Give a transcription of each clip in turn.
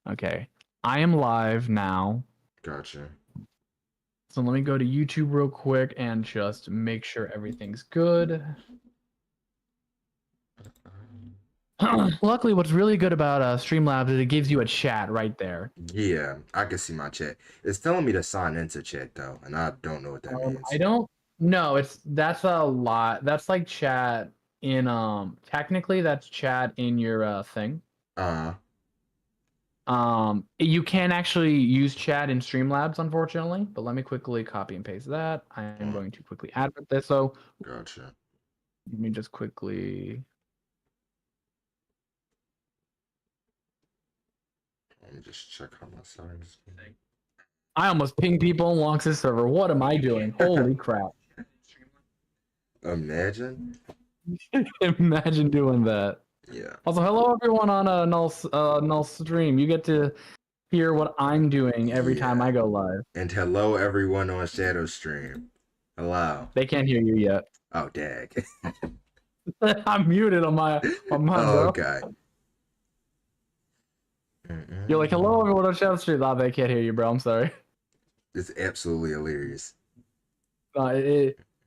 Okay. I am live now. Gotcha. So let me go to YouTube real quick and just make sure everything's good. Luckily, what's really good about Streamlabs is it gives you a chat right there. Yeah, I can see my chat. It's telling me to sign into chat though, and I don't know what that means. I don't know. That's a lot. That's like chat in technically that's chat in your thing. You can't actually use chat in Streamlabs, unfortunately. But let me quickly copy and paste that. I am going to quickly add this. So Gotcha. let me just quickly. Let me just check how my settings. I almost pinged people on Lonx's server. What am I doing? Holy crap. Imagine. Imagine doing that. Yeah. Also, hello everyone on Null stream. You get to hear what I'm doing every time I go live. And hello everyone on Shadow Stream. Hello. They can't hear you yet. Oh, dag. I'm muted on my bro. Okay. You're like, hello everyone on Shadow Stream. Oh, they can't hear you, bro. I'm sorry. It's absolutely hilarious.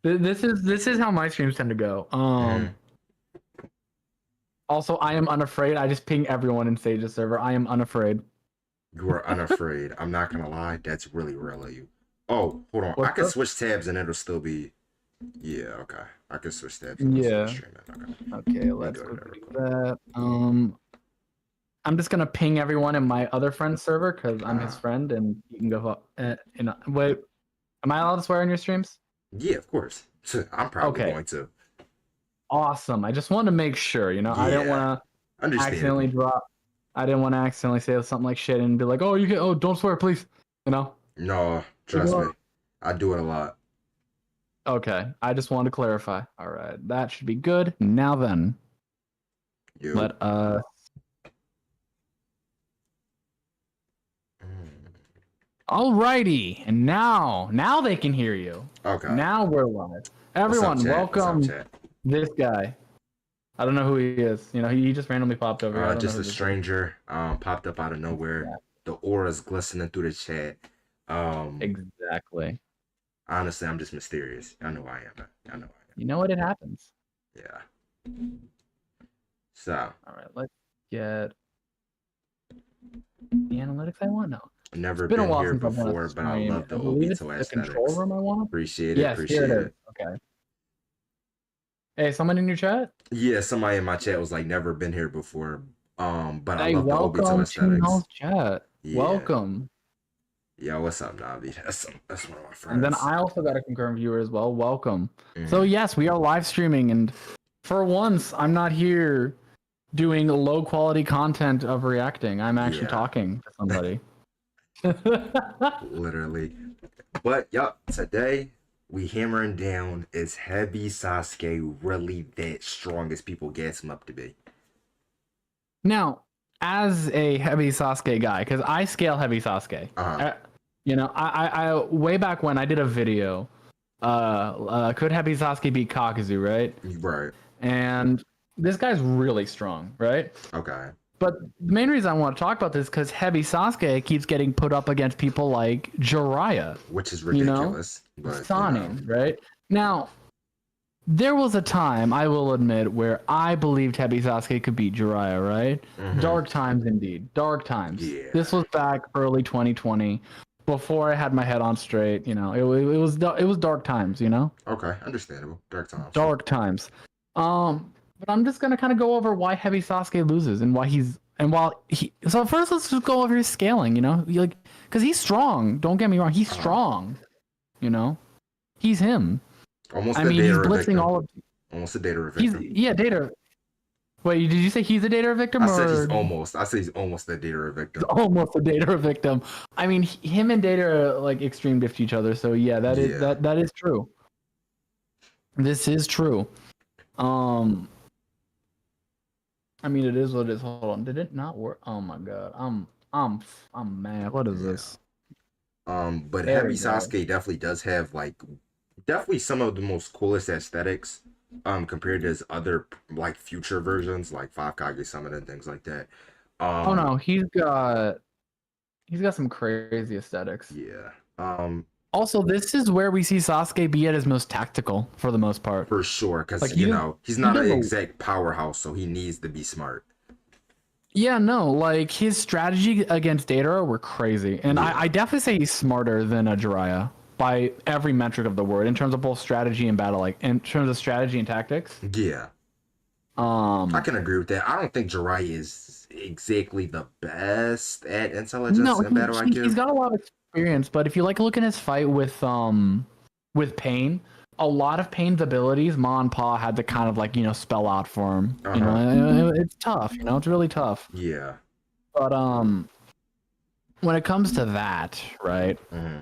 This is how my streams tend to go. Also, I am unafraid. I just ping everyone in Sage's server. I am unafraid. You are unafraid. I'm not gonna lie. That's really real of you. Oh, hold on. I can switch tabs and it'll still be. Yeah, okay. I can switch tabs. And yeah. Okay, let's go do that. I'm just gonna ping everyone in my other friend's server because I'm his friend, and you can go. Wait, am I allowed to swear in your streams? Yeah, of course. I'm probably going to. Awesome. I just wanted to make sure. You know, I didn't want to accidentally drop. I didn't want to accidentally say something like shit and be like, "Oh, you can. Oh, don't swear, please." You know. No, trust me. I do it a lot. Okay, I just wanted to clarify. All right, that should be good. Now then, let us. Alrighty, and now they can hear you. Okay. Now we're live. Everyone, welcome this guy. I don't know who he is. You know, he just randomly popped over here. Just a stranger. Popped up out of nowhere. Yeah. The aura's glistening through the chat. Exactly. Honestly, I'm just mysterious. I know I am. You know what? It happens. Yeah. So. All right, let's get the analytics I want now. Never been here before, but I love the Obito aesthetics. Control room I want. Appreciate it. Appreciate it. Okay. Hey, someone in your chat? Yeah, somebody in my chat was like, never been here before. But I love the Obito aesthetics. Chat. Yeah. Welcome. Yeah, what's up, Navi? That's one of my friends. And then I also got a concurrent viewer as well. Welcome. So yes, we are live streaming, and for once, I'm not here doing low quality content of reacting. I'm actually talking to somebody. Literally. But yup, today we hammering down, is Hebi Sasuke really that strong as people gas him up to be? Now, as a Hebi Sasuke guy, because I scale Hebi Sasuke. You know, I way back when I did a video, could Hebi Sasuke beat Kakuzu, right? Right. And this guy's really strong, right? Okay. But the main reason I want to talk about this is because Hebi Sasuke keeps getting put up against people like Jiraiya. Which is ridiculous. You know? Sanin, right? Now, there was a time, I will admit, where I believed Hebi Sasuke could beat Jiraiya, right? Dark times indeed. Dark times. Yeah. This was back early 2020. Before I had my head on straight, you know, it was dark times, you know. Okay, understandable. Dark times. Dark times. But I'm just gonna kind of go over why Hebi Sasuke loses and So first, let's just go over his scaling. You know, because he's strong. Don't get me wrong, he's strong. You know, he's him. Almost. He's blitzing all of. Almost a data victim. Data. Wait, did you say he's a data victim? I said he's almost. I say he's almost a data victim. Almost a data victim. I mean, him and Data are like extreme diff to each other. So yeah, that is true. This is true. I mean, it is what it is. Hold on, did it not work? Oh my god, I'm mad. What is this? But Hebi Sasuke definitely does have definitely some of the most coolest aesthetics. Compared to his other future versions like 5 Kage Summon and things like that. Oh no, he's got He's got some crazy aesthetics. Yeah. Also, this is where we see Sasuke be at his most tactical for the most part. For sure, because Like, you know he's not an does exact powerhouse, so he needs to be smart. Yeah, no, like his strategy against Datara were crazy, and Yeah. I definitely say he's smarter than a Jiraiya by every metric of the word in terms of both strategy and battle, like in terms of strategy and tactics. Yeah. I can agree with that. I don't think Jiraiya is exactly the best at intelligence No, and battle he's IQ. got a lot of experience, but if you like look at his fight with Pain, a lot of Pain's abilities, Ma and Pa had to kind of like spell out for him. You know, it's tough. You know, it's really tough. Yeah. But when it comes to that, right? Mm-hmm.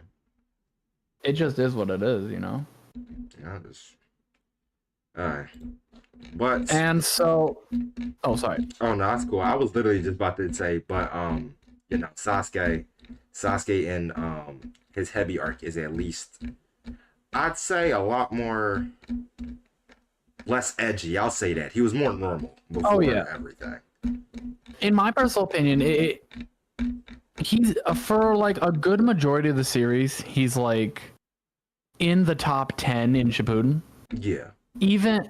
It just is what it is, you know. Yeah, alright. But And so, oh, sorry. oh no, that's cool. I was literally just about to say, but you know, Sasuke and his Hebi arc is at least, I'd say, a lot more less edgy. I'll say that he was more normal before everything. In my personal opinion, he's for like a good majority of the series, he's like in the top 10 in Shippuden. Yeah. Even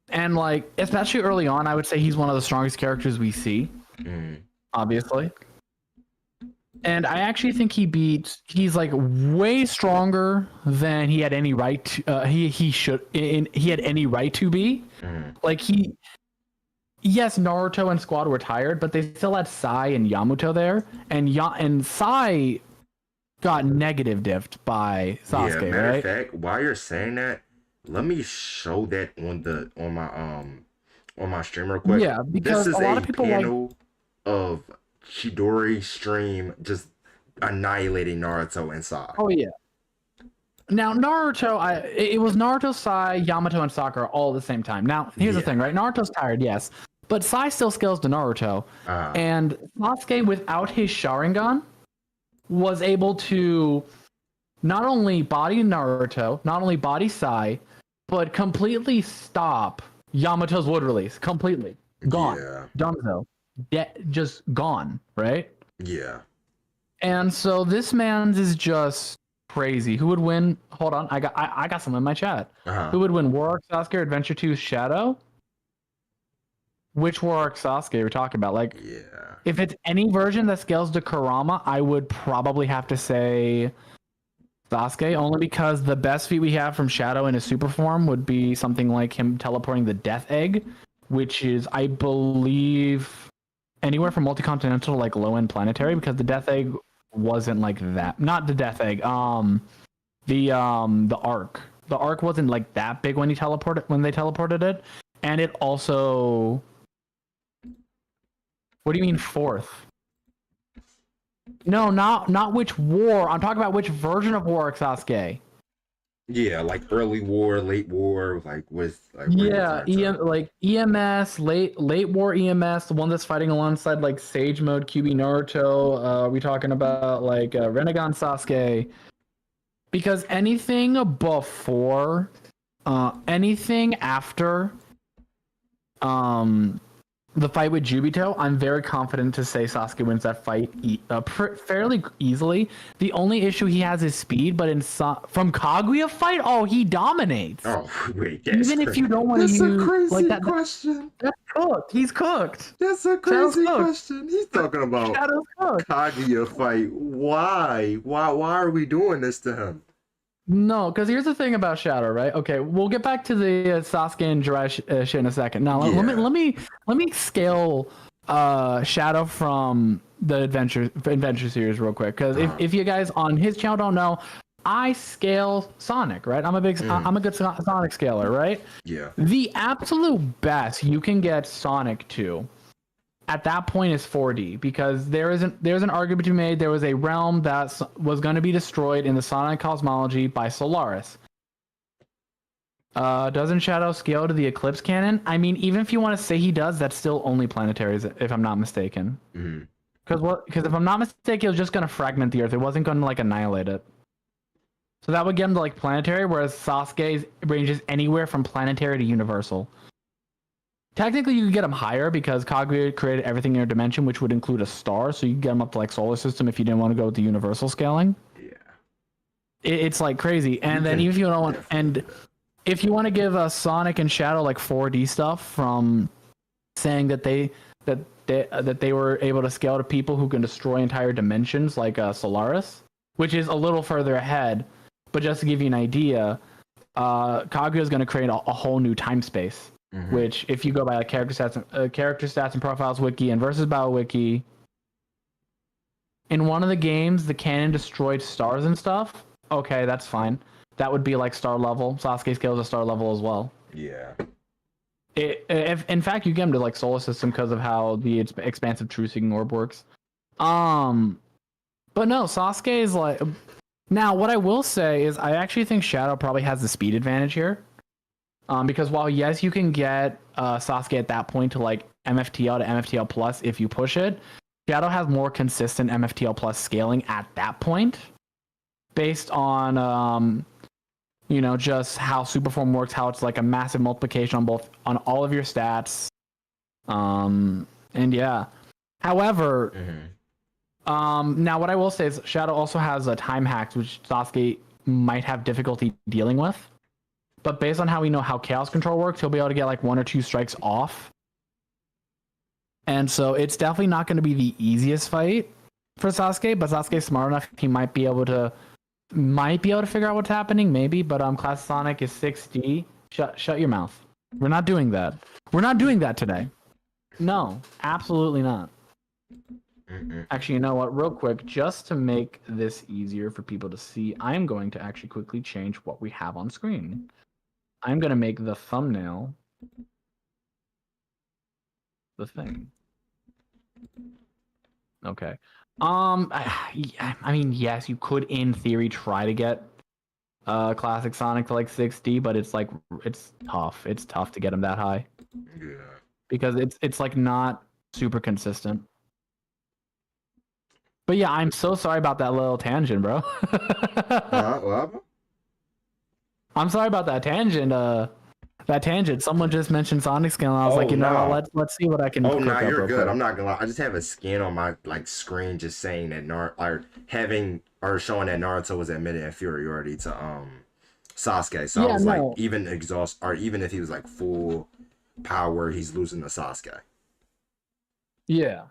and like especially early on, I would say he's one of the strongest characters we see. Obviously. And I actually think he's like way stronger than he had any right to, he had any right to be. Like yes, Naruto and Squad were tired, but they still had Sai and Yamato there, and Sai got negative diffed by Sasuke, Yeah, matter right? of fact, while you're saying that, let me show that on my stream real quick. Yeah, because this is a lot of people panel of Chidori stream just annihilating Naruto and Sai. Oh yeah. Now Naruto, it was Naruto, Sai, Yamato, and Sakura all at the same time. Now here's the thing, right? Naruto's tired, yes, but Sai still scales to Naruto, and Sasuke without his Sharingan was able to not only body Naruto, not only body Sai, but completely stop Yamato's wood release. Completely gone. Yeah. Dunzo. Just gone, right? Yeah. And so this man's is just crazy. Who would win? Hold on, I got some in my chat. Who would win, War Arc Sasuke or Adventure 2 Shadow? Which War Arc Sasuke are we talking about? Like, if it's any version that scales to Kurama, I would probably have to say Sasuke, only because the best feat we have from Shadow in his super form would be something like him teleporting the Death Egg, which is, I believe, anywhere from multi-continental to like low-end planetary, because the Death Egg wasn't like that. Not the Death Egg. The Arc. The Arc wasn't like that big when they teleported it, and it also. What do you mean fourth? No, not which war. I'm talking about which version of War Arc Sasuke. Yeah, like early war, late war, like with like like EMS, late war EMS, the one that's fighting alongside like Sage Mode QB Naruto. Are we talking about like Renegon Sasuke? Because anything before, anything after, the fight with Jubito, I'm very confident to say Sasuke wins that fight fairly easily. The only issue he has is speed, but from Kaguya fight, he dominates. Oh, wait, even if you don't want to use... That's a crazy like question. That's cooked. He's cooked. That's a crazy question. He's talking about Kaguya fight. Why? Why are we doing this to him? No, because here's the thing about Shadow, right? Okay, we'll get back to the Sasuke and Jiraiya shit in a second. Now, let me scale Shadow from the Adventure series real quick, because if you guys on his channel don't know, I scale Sonic, right? I'm a good Sonic scaler, right? Yeah. The absolute best you can get Sonic to at that point is 4D, because there's an argument to be made. There was a realm that was going to be destroyed in the Sonic cosmology by Solaris. Doesn't Shadow scale to the Eclipse Cannon? I mean, even if you want to say he does, that's still only planetaries, if I'm not mistaken. Because if I'm not mistaken, it was just going to fragment the Earth. It wasn't going to like annihilate it. So that would get him to like planetary, whereas Sasuke's ranges anywhere from planetary to universal. technically you could get him higher because Kaguya created everything in your dimension, which would include a star. So you could get him up to like solar system if you didn't want to go with the universal scaling. Yeah. It's like crazy. And then even if you don't want, and if you want to give Sonic and Shadow like 4D stuff from saying that they were able to scale to people who can destroy entire dimensions like Solaris, which is a little further ahead. But just to give you an idea, Kaguya is going to create a whole new time space. Which, if you go by like character stats and profiles wiki and versus battle wiki, in one of the games, the cannon destroyed stars and stuff. Okay, that's fine. That would be like star level. Sasuke scales a star level as well. Yeah. In fact, you get him to like solar system because of how the expansive true seeking orb works. But no, Sasuke is like. Now, what I will say is, I actually think Shadow probably has the speed advantage here. Because while yes, you can get Sasuke at that point to like MFTL to MFTL plus if you push it, Shadow has more consistent MFTL plus scaling at that point, based on just how Superform works, how it's like a massive multiplication on all of your stats. And yeah. However, now what I will say is Shadow also has a time hacks, which Sasuke might have difficulty dealing with. But based on how we know how Chaos Control works, he'll be able to get like 1 or 2 strikes off. And so it's definitely not going to be the easiest fight for Sasuke, but Sasuke's smart enough, he might be able to figure out what's happening, maybe. But Class Sonic is 6D. Shut your mouth. We're not doing that. We're not doing that today. No, absolutely not. Actually, you know what? Real quick, just to make this easier for people to see, I'm going to actually quickly change what we have on screen. I'm going to make the thumbnail the thing. Okay. I mean, yes, you could, in theory, try to get Classic Sonic to like 6D, but it's like, it's tough. It's tough to get him that high. Yeah. Because it's like not super consistent. But yeah, I'm so sorry about that little tangent, bro. What? I'm sorry about that tangent. Someone just mentioned Sonic scale, and I was like, you know what? Let's see what I can. Oh no, you're good. I'm not gonna lie. I just have a scan on my like screen just saying that showing that Naruto was admitted inferiority to Sasuke. So yeah, I was like, even if he was like full power, he's losing to Sasuke. Yeah.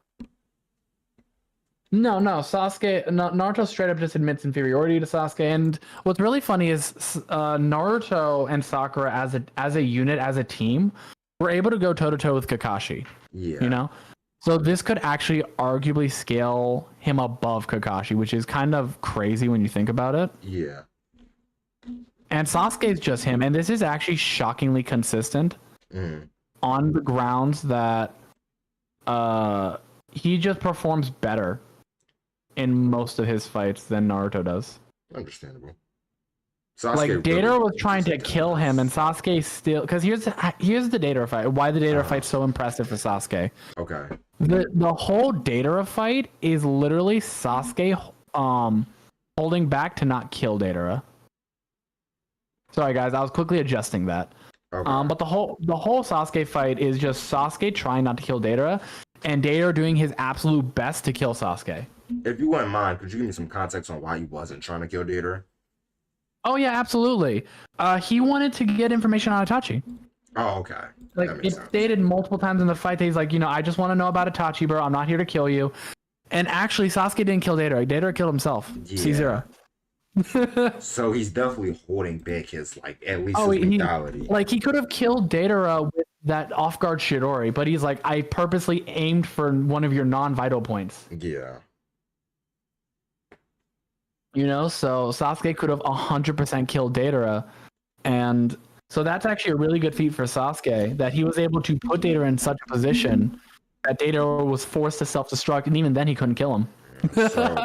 No, Naruto straight up just admits inferiority to Sasuke, and what's really funny is Naruto and Sakura as a unit, as a team, were able to go toe-to-toe with Kakashi. Yeah. You know? So this could actually arguably scale him above Kakashi, which is kind of crazy when you think about it. Yeah. And Sasuke's just him, and this is actually shockingly consistent on the grounds that he just performs better in most of his fights than Naruto does. Understandable. Sasuke like Deidara was trying to kill him, and Sasuke still. Because here's the Deidara fight. Why the Deidara fight's so impressive for Sasuke? Okay. The whole Deidara fight is literally Sasuke holding back to not kill Deidara. Sorry guys, I was quickly adjusting that. Okay. But the whole Sasuke fight is just Sasuke trying not to kill Deidara, and Deidara doing his absolute best to kill Sasuke. If you wouldn't mind, could you give me some context on why he wasn't trying to kill Deidara? Oh yeah, absolutely. He wanted to get information on Itachi. Oh, okay. Like it's stated multiple times in the fight that he's like, I just want to know about Itachi, bro. I'm not here to kill you. And actually, Sasuke didn't kill Deidara. Deidara killed himself. Yeah. C0. So he's definitely holding back his at least his mentality. He could have killed Deidara with that off guard Shidori, but he's like, I purposely aimed for one of your non-vital points. Yeah. So Sasuke could have 100% killed Deidara, and so that's actually a really good feat for Sasuke, that he was able to put Deidara in such a position that Deidara was forced to self-destruct, and even then he couldn't kill him. So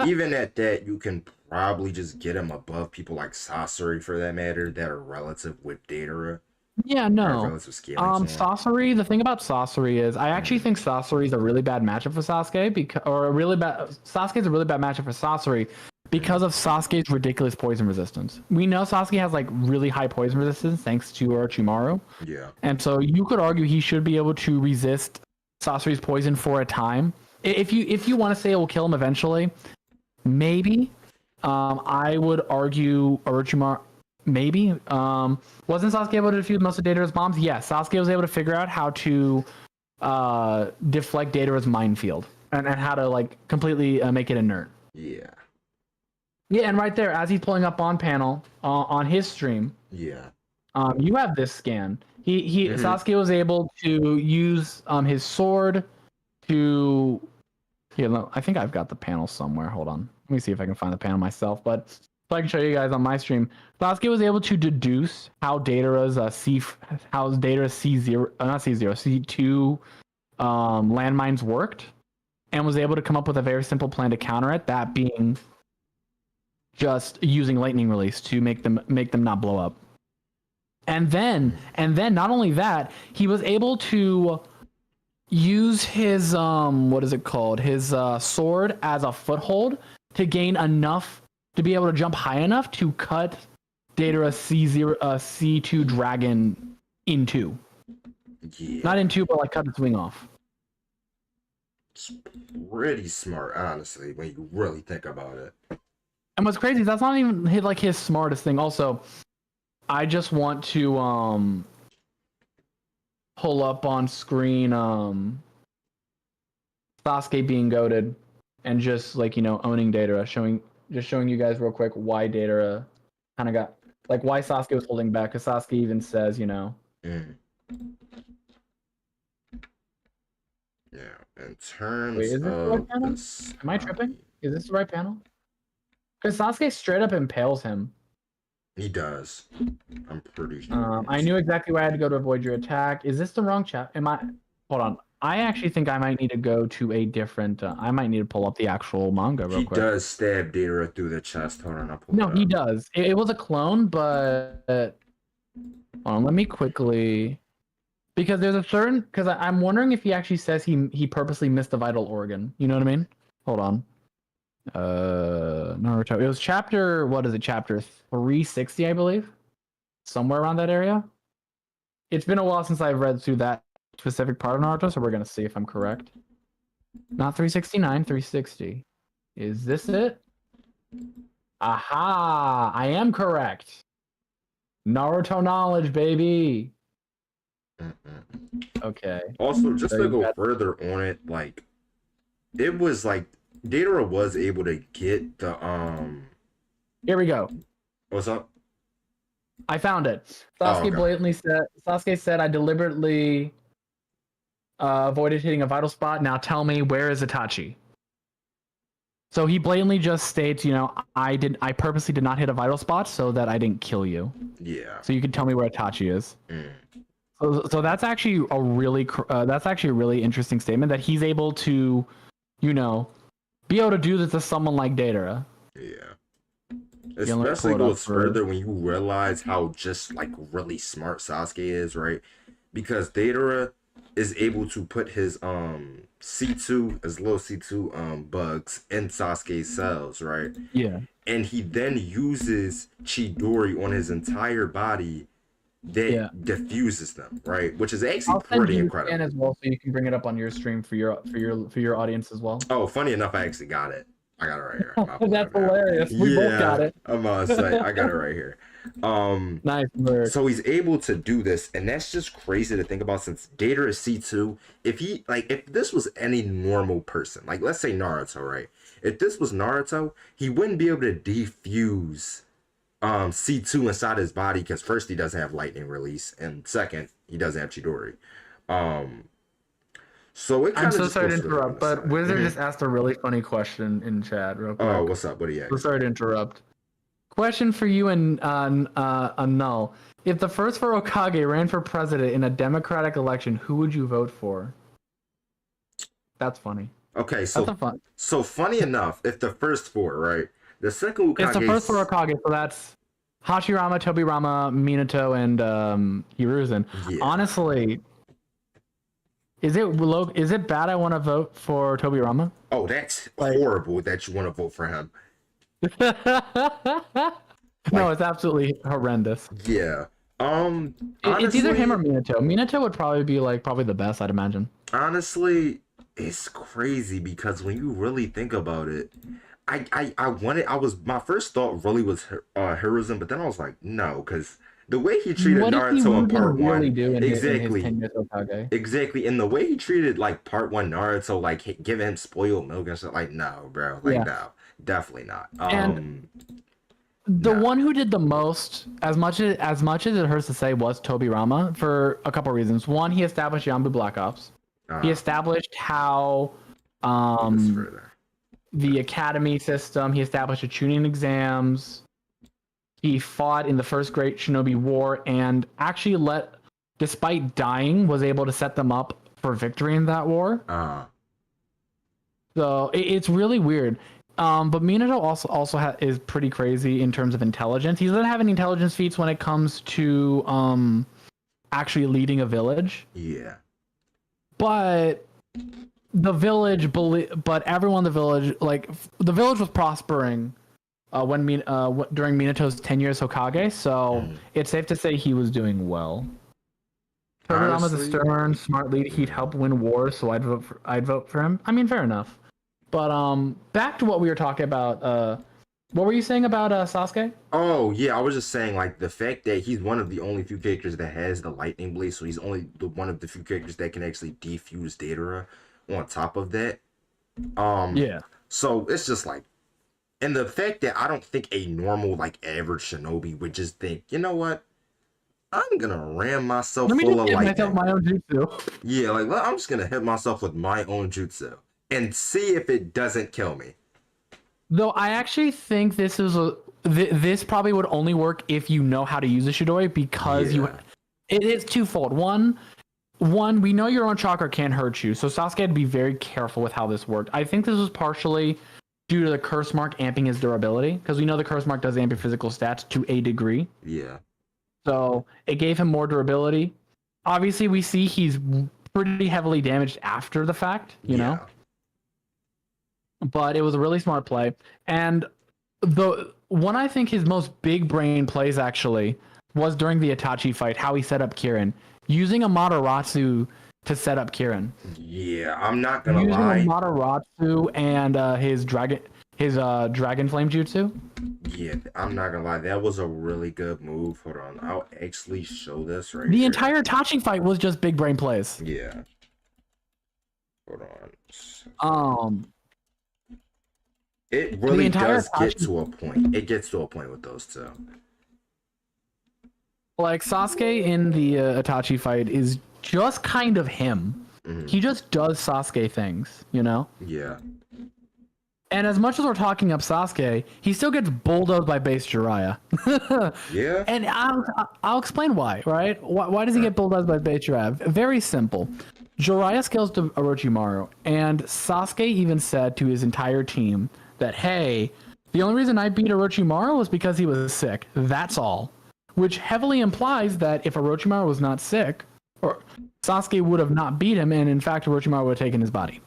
even at that, you can probably just get him above people like Sasori, for that matter, that are relative with Deidara. Yeah, no. Sasori, the thing about Sasori is I actually think Sasori is a really bad matchup for Sasuke, Sasuke is a really bad matchup for Sasori because of Sasuke's ridiculous poison resistance. We know Sasuke has like really high poison resistance thanks to Orochimaru. Yeah. And so you could argue he should be able to resist Sasuke's poison for a time. If you want to say it will kill him eventually, maybe. I would argue Orochimaru. Maybe. Wasn't Sasuke able to defuse most of Deidara's bombs? Yes. Sasuke was able to figure out how to deflect Deidara's minefield and how to like completely make it inert. Yeah. Yeah, and right there, as he's pulling up on panel on his stream, Yeah. you have this scan. Sasuke was able to use his sword to. Here, I think I've got the panel somewhere. Hold on, let me see if I can find the panel myself. But so I can show you guys on my stream. Sasuke was able to deduce how Deidara's C2 landmines worked, and was able to come up with a very simple plan to counter it. That being just using lightning release to make them not blow up. And then not only that, he was able to use his what is it called? His sword as a foothold to gain enough to be able to jump high enough to cut Deidara's C2 dragon in two. Yeah. Not in two, but like cut its wing off. It's pretty smart, honestly, when you really think about it. And what's crazy is that's not even his smartest thing. Also, I just want to pull up on screen Sasuke being goated and just owning Deidara, showing you guys real quick why Deidara kind of got why Sasuke was holding back, because Sasuke even says Yeah, in terms Wait, is this the right panel? Am I tripping? Is this the right panel? Because Sasuke straight up impales him. He does. I'm pretty sure. I knew exactly where I had to go to avoid your attack. Is this the wrong chat? Hold on. I actually think I might need to go to a different. I might need to pull up the actual manga real quick. He does stab Deidara through the chest. Hold on, I'll pull No, it he up. does. It was a clone, but hold on. Let me quickly, because there's a certain. Because I'm wondering if he actually says he purposely missed the vital organ. You know what I mean? Hold on. Naruto. It was chapter. What is it? Chapter 360, I believe. Somewhere around that area. It's been a while since I've read through that specific part of Naruto, so we're gonna see if I'm correct. Not 369, 360. Is this it? Aha! I am correct. Naruto knowledge, baby. Okay. Also, just to go further on it, it was Deidara was able to get the Here we go. What's up? I found it. Sasuke blatantly said. Sasuke said, "I deliberately avoided hitting a vital spot. Now tell me, where is Itachi?" So he blatantly just states, I purposely did not hit a vital spot so that I didn't kill you. Yeah. So you can tell me where Itachi is. So that's actually a really interesting statement that he's able to, be able to do this to someone like Deidara. Yeah. Especially goes further when you realize how just really smart Sasuke is, right? Because Deidara is able to put his C2, his little C2 bugs in Sasuke's cells, right? Yeah. And he then uses Chidori on his entire body that diffuses them, right? Which is actually pretty incredible. I'll send you as well, so you can bring it up on your stream for your audience as well. Oh, funny enough, I actually got it. I got it right here. That's hilarious. We both got it. I'm gonna say I got it right here. Nice work. So he's able to do this, and that's just crazy to think about. Since Deidara is C2, if this was any normal person, let's say Naruto, right? If this was Naruto, he wouldn't be able to defuse C2 inside his body, because first, he doesn't have lightning release, and second, he doesn't have Chidori. So it I'm so sorry to interrupt, but Wizard just asked a really funny question in chat real quick. Oh, what's up? What do you ask? So sorry to interrupt. Question for you and Null. If the first 4 Hokage ran for president in a democratic election, who would you vote for? That's funny. Okay, so funny enough, if the first 4, right? The second Hokage... It's the first 4 Hokage, so that's Hashirama, Tobirama, Minato, and Hiruzen. Yeah. Honestly... Is it bad I want to vote for Tobirama? Oh, that's horrible that you want to vote for him. No, Like, it's absolutely horrendous. yeah. It's either him or Honestly, Minato. Minato would probably be like probably the best, I'd imagine. honestly, it's crazy because when you really think about it, I wanted I was my first thought really was heroism, but then I was like, no, because the way he treated What did Naruto in Hiruzen part really one, do in his exactly, 10 years Hokage? exactly, and the way he treated like part one Naruto, like giving him spoiled milk and stuff, like no, bro, like Yeah. no, definitely not. And the No, one who did the most, as much as it hurts to say, was Tobirama for a couple reasons. One, he established Yambu Black Ops. He uh, established how this um, further. the academy system. He established the tuning exams. He fought in the first Great Shinobi War and actually despite dying, was able to set them up for victory in that war. So it's really weird. But Minato is pretty crazy in terms of intelligence. He doesn't have any intelligence feats when it comes to actually leading a village. Yeah, But but everyone in the village, like the village was prospering during Minato's 10 years Hokage. So it's safe to say he was doing well. Tobirama's a honestly, stern, smart leader. He'd help win wars, so I'd vote for him. I mean, fair enough. But back to what we were talking about. What were you saying about Sasuke? oh yeah, I was just saying like the fact that he's one of the only few characters that has the lightning blade, so he's only one of the few characters that can actually defuse Datara. On top of that, um, Yeah. so it's just like, and the fact that I don't think a normal like average shinobi would just think, you know what, I'm gonna ram myself Let me full just of give myself lightning. my own jutsu. Yeah, like I'm just gonna hit myself with my own jutsu and see if it doesn't kill me. Though I actually think this probably would only work if you know how to use a Shidori because Yeah, it is twofold. One, we know your own chakra can hurt you, so Sasuke had to be very careful with how this worked. I think this was partially due to the curse mark amping his durability, because we know the curse mark does amp your physical stats to a degree. yeah, So it gave him more durability. Obviously, we see he's pretty heavily damaged after the fact, yeah. but it was a really smart play. And the one I think his most big brain plays actually was during the Itachi fight, how he set up Kirin, using a Mataratsu to set up Kirin, Yeah, I'm not gonna using a lie. Mataratsu and his dragon flame jutsu. Yeah, I'm not gonna lie. That was a really good move. Hold on, I'll actually show this right The here. entire Itachi fight was just big brain plays. Yeah, hold on. Um, It the really entire does get Itachi, to a point. It gets to a point with those two. like Sasuke in the Itachi fight is just kind of him. Mhm. He just does Sasuke things. Yeah, And as much as we're talking up Sasuke, he still gets bulldozed by base Jiraiya. yeah. And I'll explain why, right? Why does he get bulldozed by base Jiraiya? Very simple. Jiraiya scales to Orochimaru, and Sasuke even said to his entire team that, hey, the only reason I beat Orochimaru was because he was sick. That's all. Which heavily implies that if Orochimaru was not sick, or Sasuke would have not beat him, and in fact, Orochimaru would have taken his body.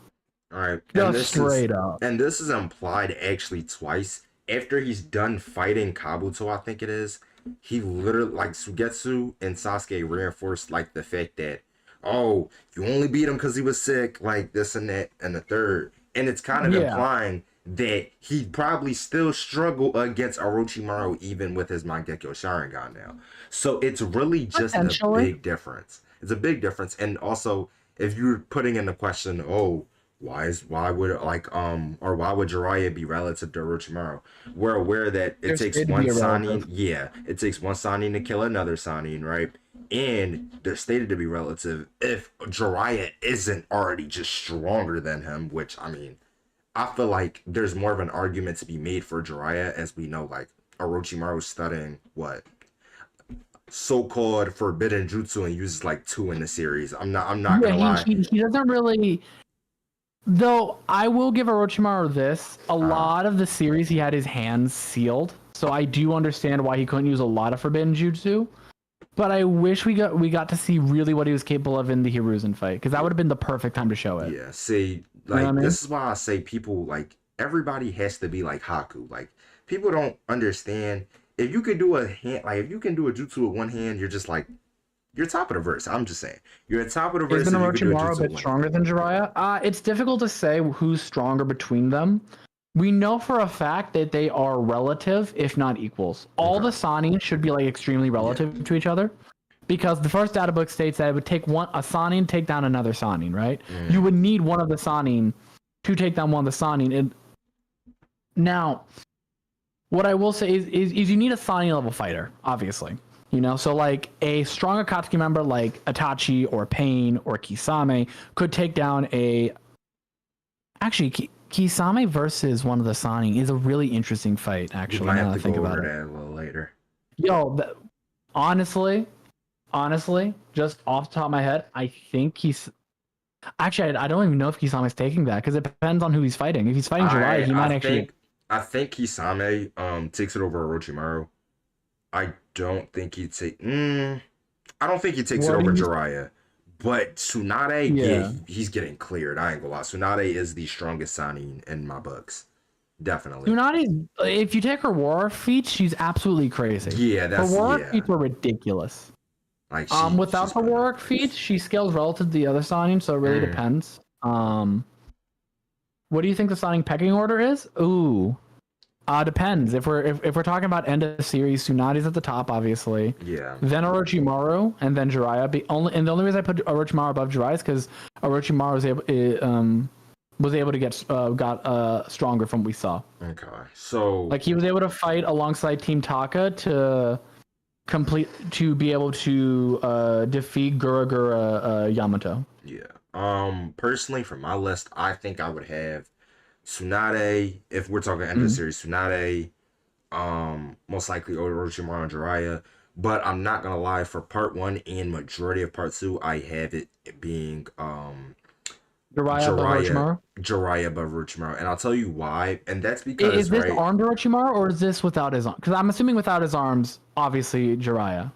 All right, Just straight up. and this is implied actually twice. After he's done fighting Kabuto, I think it is, he literally like Sugetsu and Sasuke reinforced like the fact that, oh, you only beat him because he was sick, like this and that and the third, and it's kind of Yeah. implying that he'd probably still struggle against Orochimaru even with his Mangekyo Sharingan now. So it's really just a Potentially. big difference. It's a big difference, and also if you're putting in the question, oh, why would Jiraiya be relative to Orochimaru? We're aware that it There's takes stated to one be a Sanin, relative. yeah, it takes one Sanin to kill another Sanin, right? And they're stated to be relative if Jiraiya isn't already just stronger than him, which I mean, I feel like there's more of an argument to be made for Jiraiya, as we know, like Orochimaru's studying what so-called forbidden jutsu and uses like two in the series. I'm not Yeah, gonna lie. he doesn't really. Though I will give Orochimaru this. A lot of the series, he had his hands sealed, so I do understand why he couldn't use a lot of forbidden jutsu. But I wish we got to see really what he was capable of in the Hiruzen fight, because that would have been the perfect time to show it. Yeah, see, You know like what I mean? this is why I say people like everybody has to be like Haku. Like people don't understand. If you can do a hand, like if you can do a jutsu with one hand, you're just like you're top of the verse. I'm just saying, you're at top of the verse Isn't if you can do a Orochimaru a jutsu with bit one hand. stronger than Jiraiya? It's difficult to say who's stronger between them. We know for a fact that they are relative, if not equals. All the Okay. Sannin should be like extremely relative to each other, because the first data book states that it would take a Sannin to take down another Sannin, right? You would need one of the Sannin to take down one of the Sannin. Now, what I will say is you need a Sannin level fighter, obviously. You know, so like a strong Akatsuki member like Itachi or Pain or Kisame could take down a. Actually, Kisame versus one of the Sannin is a really interesting fight. You Actually, might now have that to I think go about over it. that a little later. Yo, honestly, just off the top of my head, I think he's. Actually, I don't even know if Kisame's taking that because it depends on who he's fighting. If he's fighting Jiraiya, he might actually. I think Kisame takes it over Orochimaru. I don't think he take. I don't think he takes it What do over you? Jiraiya. But Tsunade, yeah, Yeah. he's getting cleared. I ain't gonna lie. Tsunade is the strongest Sannin in my books. Definitely. Tsunade, if you take her war feats, she's absolutely crazy. Yeah, Her that's war yeah. feats were ridiculous. Like Without she's her putting up warwick fights. feats, she scales relative to the other Sannin, so it really depends. What do you think the Sonic pecking order is? Ooh, depends. If we're talking about end of series, Tsunade's at the top, obviously. Yeah. Then Orochimaru, and then Jiraiya. The only reason I put Orochimaru above Jiraiya is because Orochimaru was able to get got stronger from what we saw. Okay. So Like he was able to fight alongside Team Taka to be able to defeat Gura Yamato. yeah. Personally, for my list, I think I would have Tsunade. If we're talking end of the series, Tsunade. Most likely Orochimaru and Jiraiya. But I'm not gonna lie, for part one and majority of part two, I have it being Jiraiya above Jiraiya Orochimaru. Jiraiya above Orochimaru, and I'll tell you why. And that's because Is this right. armed Orochimaru or is this without his arms? Because I'm assuming without his arms, obviously Jiraiya.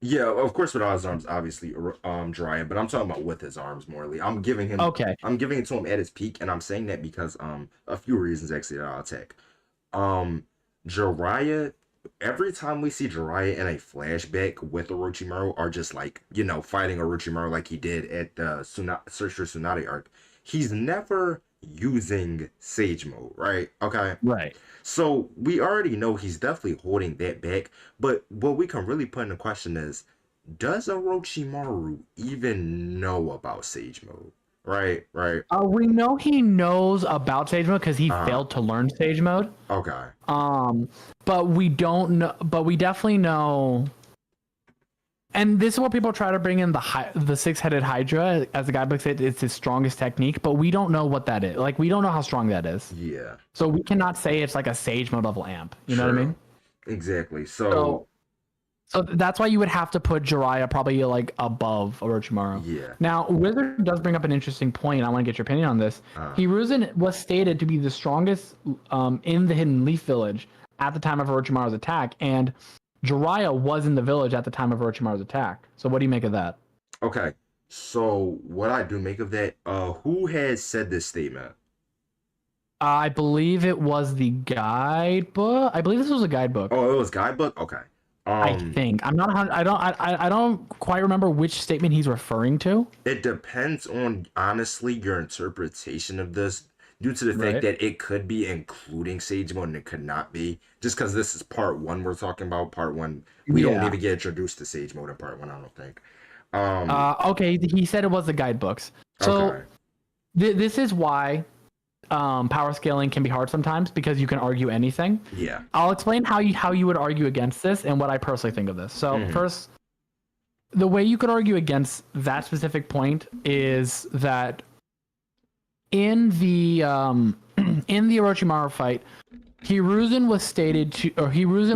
Yeah, of course without his arms, obviously Jiraiya, but I'm talking about with his arms morely. Okay. I'm giving it to him at his peak, and I'm saying that because a few reasons actually that I'll take. Jiraiya, every time we see Jiraiya in a flashback with Orochimaru, are just like, fighting Orochimaru like he did at the Search for Tsunade arc, he's never using Sage Mode, right? Okay. Right. So we already know he's definitely holding that back, but what we can really put into question is, does Orochimaru even know about Sage Mode? Right, right. We know he knows about Sage Mode because he Uh-huh. failed to learn Sage Mode. Okay. But we don't know. But we definitely know. And this is what people try to bring in the six-headed Hydra, as the guidebook said, it's his strongest technique, but we don't know what that is. Like, we don't know how strong that is. Yeah. So we cannot say it's like a Sage Mode level amp. You know what I mean? Exactly. So that's why you would have to put Jiraiya probably like above Orochimaru. Yeah. Now, Wizard does bring up an interesting point. I want to get your opinion on this. Hiruzen was stated to be the strongest in the Hidden Leaf Village at the time of Orochimaru's attack, and Jiraiya was in the village at the time of Orochimaru's attack. So what do you make of that? Okay. So what I do make of that, who has said this statement? I believe it was the guidebook. I believe this was a guidebook. Oh, it was guidebook? Okay. I think. I'm not. I don't quite remember which statement he's referring to. It depends on, honestly, your interpretation of this, due to the fact that it could be including Sage Mode and it could not be. Just because this is part one we're talking about. Part one, we don't even get introduced to Sage Mode in part one, I don't think. Okay, he said it was the guidebooks. So this is why power scaling can be hard sometimes, because you can argue anything. Yeah. I'll explain how you would argue against this and what I personally think of this. So first, the way you could argue against that specific point is that in the Orochimaru fight, Hiruzen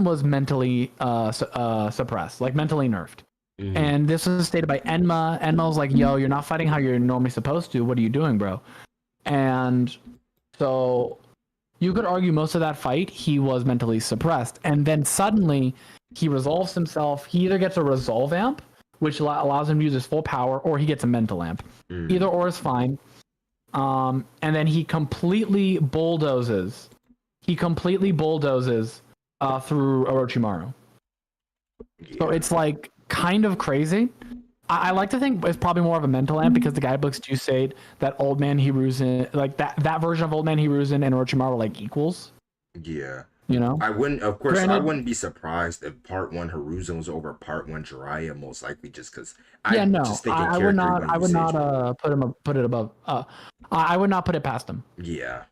was mentally suppressed, like mentally nerfed. And this was stated by Enma. Enma was like, "Yo, you're not fighting how you're normally supposed to. What are you doing, bro?" And so you could argue most of that fight he was mentally suppressed, and then suddenly he resolves himself. He either gets a resolve amp, which allows him to use his full power, or he gets a mental amp. Either or is fine. And then he completely bulldozes he completely bulldozes through Orochimaru. So it's like kind of crazy. I like to think it's probably more of a mental amp because the guidebooks do say that Old Man Hiruzen, like that version of Old Man Hiruzen and Orochimaru are like equals. Yeah. You know? I Granted, wouldn't be surprised if part 1 Hiruzen was over part 1 Jiraiya, most likely just because yeah, I'm no, just thinking I character would not. when I you would say not put it above. I would not put it past him. Yeah.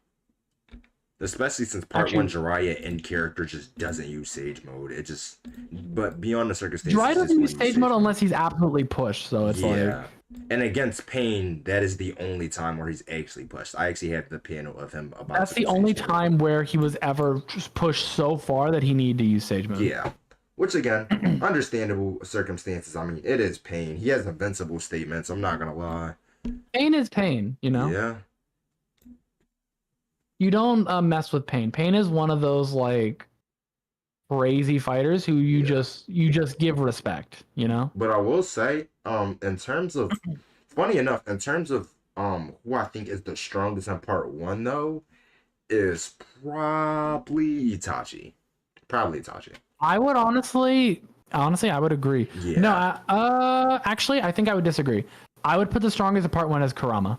Especially since part Actually, 1 Jiraiya in character just doesn't use Sage Mode. It just, but beyond the circumstances, Jiraiya just doesn't use wouldn't stage mode unless he's absolutely pushed. So it's Yeah. like, And against Pain, that is the only time where he's actually pushed. I actually have the panel of him about that's to the do only Sage Mode. time where he was ever just pushed so far that he needed to use stage mode. Yeah. Which again, understandable circumstances. I mean, it is Pain. He has invincible statements. I'm not gonna lie. Pain is pain, you know. Yeah. You don't mess with Pain. Pain is one of those like crazy fighters who you just give respect, you know. But I will say, in terms of, funny enough, in terms of who I think is the strongest in part 1 though, is probably Itachi. Probably Itachi. I would honestly, I would agree. Yeah. No, actually, I think I would disagree. I would put the strongest in part 1 as Kurama.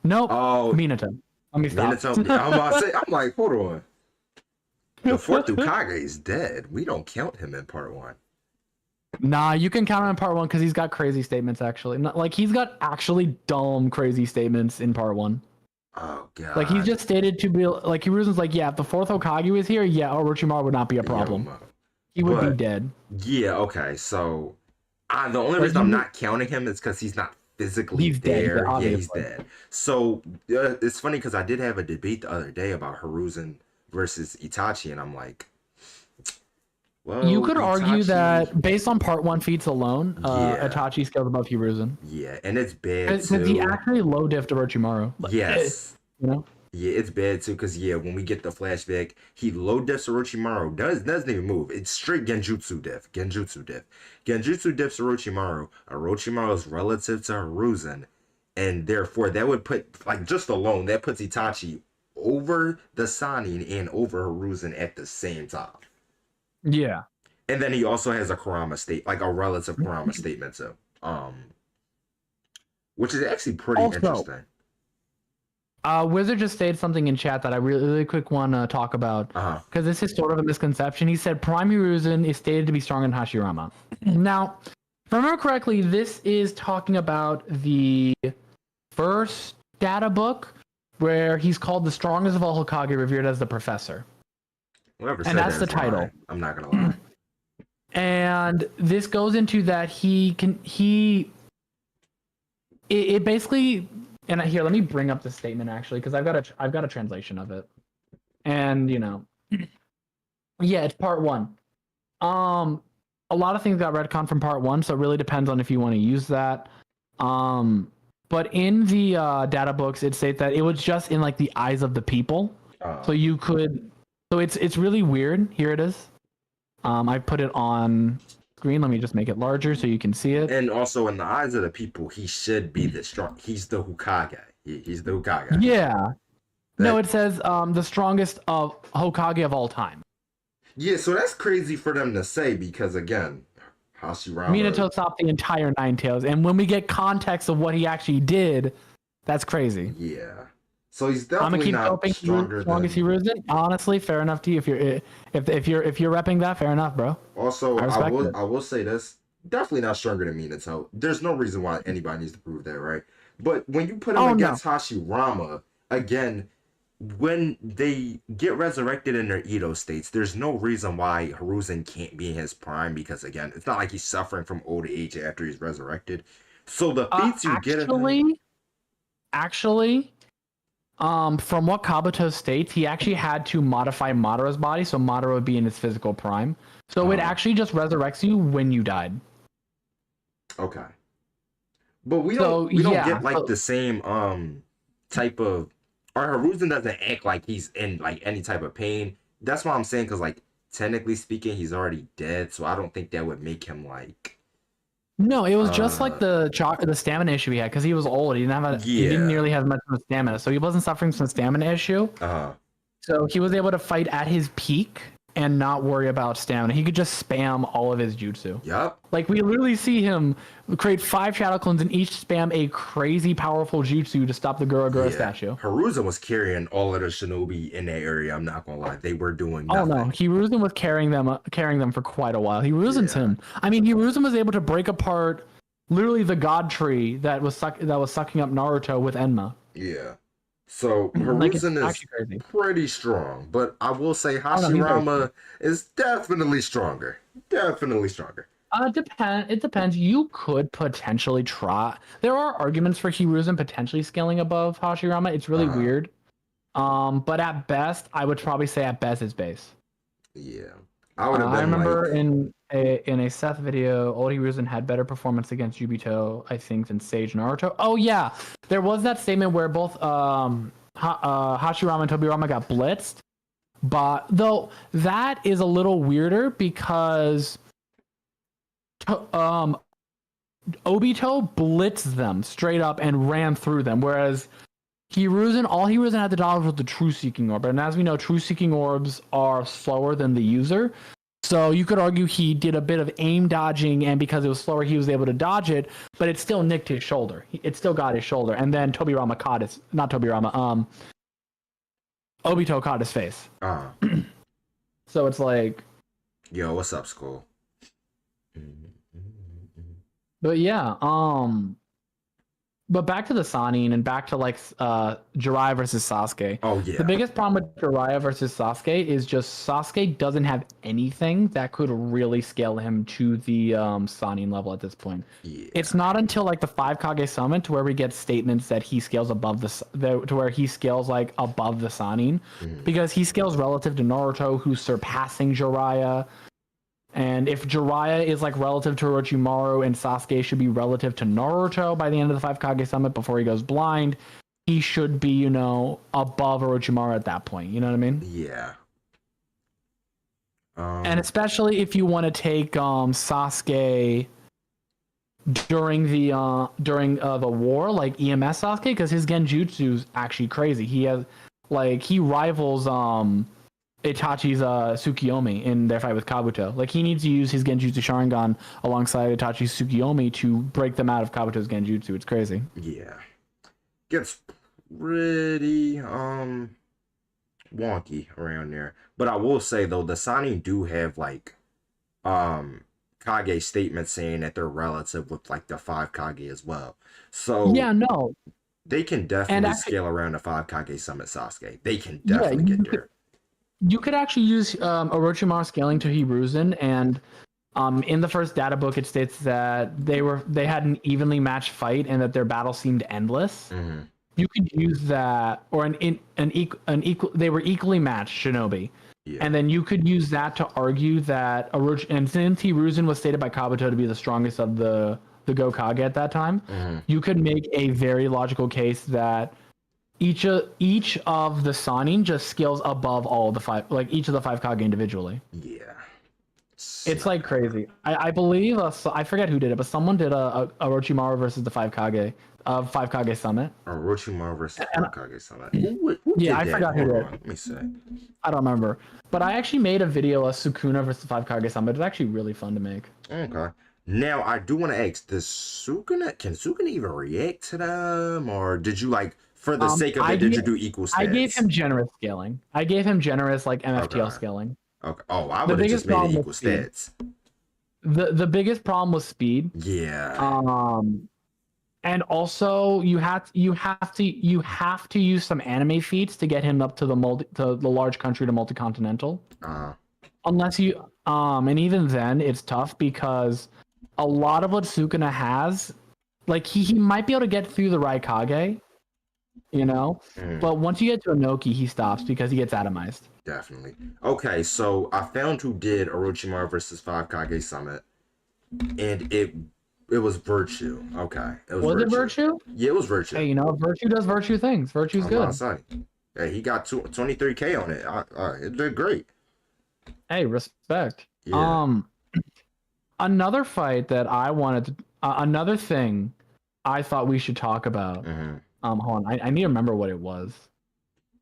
Nope. Oh, Minato. Let me stop. Minato. I'm about to say, I'm like, hold on. The fourth Hokage is dead. We don't count him in part 1. Nah, you can count him in part 1 because he's got crazy statements. Actually, not, like he's got actually dumb, crazy statements in part 1. Oh god. Like he's just stated to be like Hiruzen's like, yeah, if the fourth Hokage was here, yeah, Orochimaru would not be a problem. He would be dead. Yeah. Okay. So, the only Like, reason I'm not counting him is because he's not physically he's dead, there. Yeah, he's obviously. dead. So it's funny because I did have a debate the other day about Hiruzen versus Itachi, and I'm like, well, You could argue Itachi- that based on part 1 feats alone, Yeah. Itachi scales above Hiruzen. Yeah, and it's bad Because too. he actually low diffed Orochimaru. Like, Yes. You know? Yeah, it's bad too, because when we get the flashback, he low diffs Orochimaru, doesn't even move. It's straight Genjutsu diff. Genjutsu diffs Orochimaru. Orochimaru is relative to Hiruzen, and therefore that would put, like, just alone, that puts Itachi over the Sannin and over Hiruzen at the same time. Yeah. And then he also has a Kurama state, like a relative Kurama statement too. Which is actually pretty interesting. Wizard just stated something in chat that I really quick want to talk about because this is sort of a misconception. He said Prime Hiruzen is stated to be stronger than Hashirama. Now, if I remember correctly, this is talking about the first data book where he's called the strongest of all Hokage, revered as the Professor. Whoever And that's the title. Lying. I'm not gonna lie. And this goes into that it basically. And here, let me bring up the statement actually, because I've got a translation of it, and yeah, it's part 1. A lot of things got retconned from part 1, so it really depends on if you want to use that. But in the data books, it states that it was just in like the eyes of the people, so you could. So it's really weird. Here it is. I put it on screen. Let me just make it larger so you can see it. And also, in the eyes of the people, he should be the strong. He's the Hokage. He's the Hokage. Yeah. No, it says the strongest of Hokage of all time. Yeah, so that's crazy for them to say because again, Hashirama. Minato stopped the entire Nine Tails, and when we get context of what he actually did, that's crazy. Yeah. So he's I'm definitely gonna keep not stronger than Hiruzen. Honestly, fair enough to you. If you're repping that, fair enough, bro. Also, I will say this: definitely not stronger than Minato. There's no reason why anybody needs to prove that, right? But when you put him against Hashirama, again, when they get resurrected in their Edo states, there's no reason why Hiruzen can't be in his prime because again, it's not like he's suffering from old age after he's resurrected. So the feats you get actually, from what Kabuto states, he actually had to modify Madara's body, so Madara would be in his physical prime. So it actually just resurrects you when you died. Okay. But we don't get like the same type of, or Hiruzen doesn't act like he's in like any type of pain. That's why I'm saying, because like technically speaking, he's already dead, so I don't think that would make him like. No, it was just like the stamina issue he had because he was old. He didn't nearly have much of a stamina, so he wasn't suffering from a stamina issue. So he was able to fight at his peak and not worry about stamina. He could just spam all of his jutsu. Yep. Like we literally see him create 5 shadow clones and each spam a crazy powerful jutsu to stop the Gura statue. Hiruzen was carrying all of the shinobi in that area. I'm not gonna lie, they were doing nothing. Oh no, Hiruzen was carrying them for quite a while. Hiruzen's him. I mean, Hiruzen was able to break apart literally the god tree that was sucking up Naruto with Enma. Yeah. So Like, it's Hiruzen is actually crazy. pretty strong, but I will say Oh, no, he's very Hashirama is definitely stronger. Definitely stronger. It depends. You could potentially try. There are arguments for Hiruzen potentially scaling above Hashirama. It's really weird. But at best, I would probably say at best it's base. Yeah. I would have been I remember like... in a Seth video, old Hiruzen had better performance against Yubito, I think, than Sage Naruto. Oh yeah, there was that statement where both Hashirama and Tobirama got blitzed, but though that is a little weirder because Obito blitzed them straight up and ran through them, whereas all Hiruzen had to dodge was the True Seeking Orb, and as we know, True Seeking Orbs are slower than the user. So you could argue he did a bit of aim dodging, and because it was slower, he was able to dodge it, but it still nicked his shoulder. It still got his shoulder, and then Obito caught his face. So it's like, yo, what's up, school? But yeah, but back to the Sannin and back to like Jiraiya versus Sasuke. Oh yeah. The biggest problem with Jiraiya versus Sasuke is just Sasuke doesn't have anything that could really scale him to the Sannin level at this point. Yeah. It's not until like the 5 Kage summit to where we get statements that he scales above to where he scales like above the Sannin, because he scales relative to Naruto, who's surpassing Jiraiya. And if Jiraiya is like relative to Orochimaru and Sasuke should be relative to Naruto by the end of the 5 Kage Summit before he goes blind, he should be, above Orochimaru at that point. You know what I mean? Yeah. And especially if you want to take Sasuke during the war, like EMS Sasuke, because his Genjutsu is actually crazy. He rivals Itachi's Tsukiyomi in their fight with Kabuto. Like, he needs to use his Genjutsu Sharingan alongside Itachi's Tsukiyomi to break them out of Kabuto's Genjutsu. It's crazy. Yeah. Gets pretty wonky around there. But I will say though, the Sannin do have like Kage statements saying that they're relative with like the 5 Kage as well. So yeah, no. They can definitely scale around the 5 Kage Summit Sasuke. They can definitely get there. You could actually use Orochimaru scaling to Hiruzen, and in the first data book it states that they had an evenly matched fight and that their battle seemed endless. Mm-hmm. You could use that, or they were equally matched Shinobi. Yeah. And then you could use that to argue that and since Hiruzen was stated by Kabuto to be the strongest of the Gokage at that time, you could make a very logical case that each of the Sannin just scales above all of the 5, like each of the 5 Kage individually. Yeah. It's like crazy. I believe I forget who did it, but someone did a Orochimaru versus the 5 Kage 5 Kage Summit. Orochimaru versus 5 Kage Summit. Who yeah, I forgot who did it. Let me see. I don't remember, but I actually made a video of Sukuna versus 5 Kage Summit. It's actually really fun to make. Okay. Now I do want to ask: can Sukuna even react to them, or did you like? For the sake of it, did you do equal stats? I gave him generous scaling. I gave him generous like MFTL scaling. Okay. Oh, I would have just made it equal stats. The biggest problem was speed. Yeah. And also you have to use some anime feats to get him up to the large country to multi-continental. Unless you and even then it's tough because a lot of what Sukuna has, like he might be able to get through the Raikage. But once you get to Inoki, he stops because he gets atomized. Definitely. Okay, so I found who did Orochimaru versus 5 Kage Summit, and it was Virtue. Okay, was it Virtue? Yeah, it was Virtue. Hey, Virtue does Virtue things. Virtue's good. Yeah, he got 23K on it. It did great. Hey, respect. Yeah. Another fight that I wanted to, another thing I thought we should talk about. Hold on, I need to remember what it was.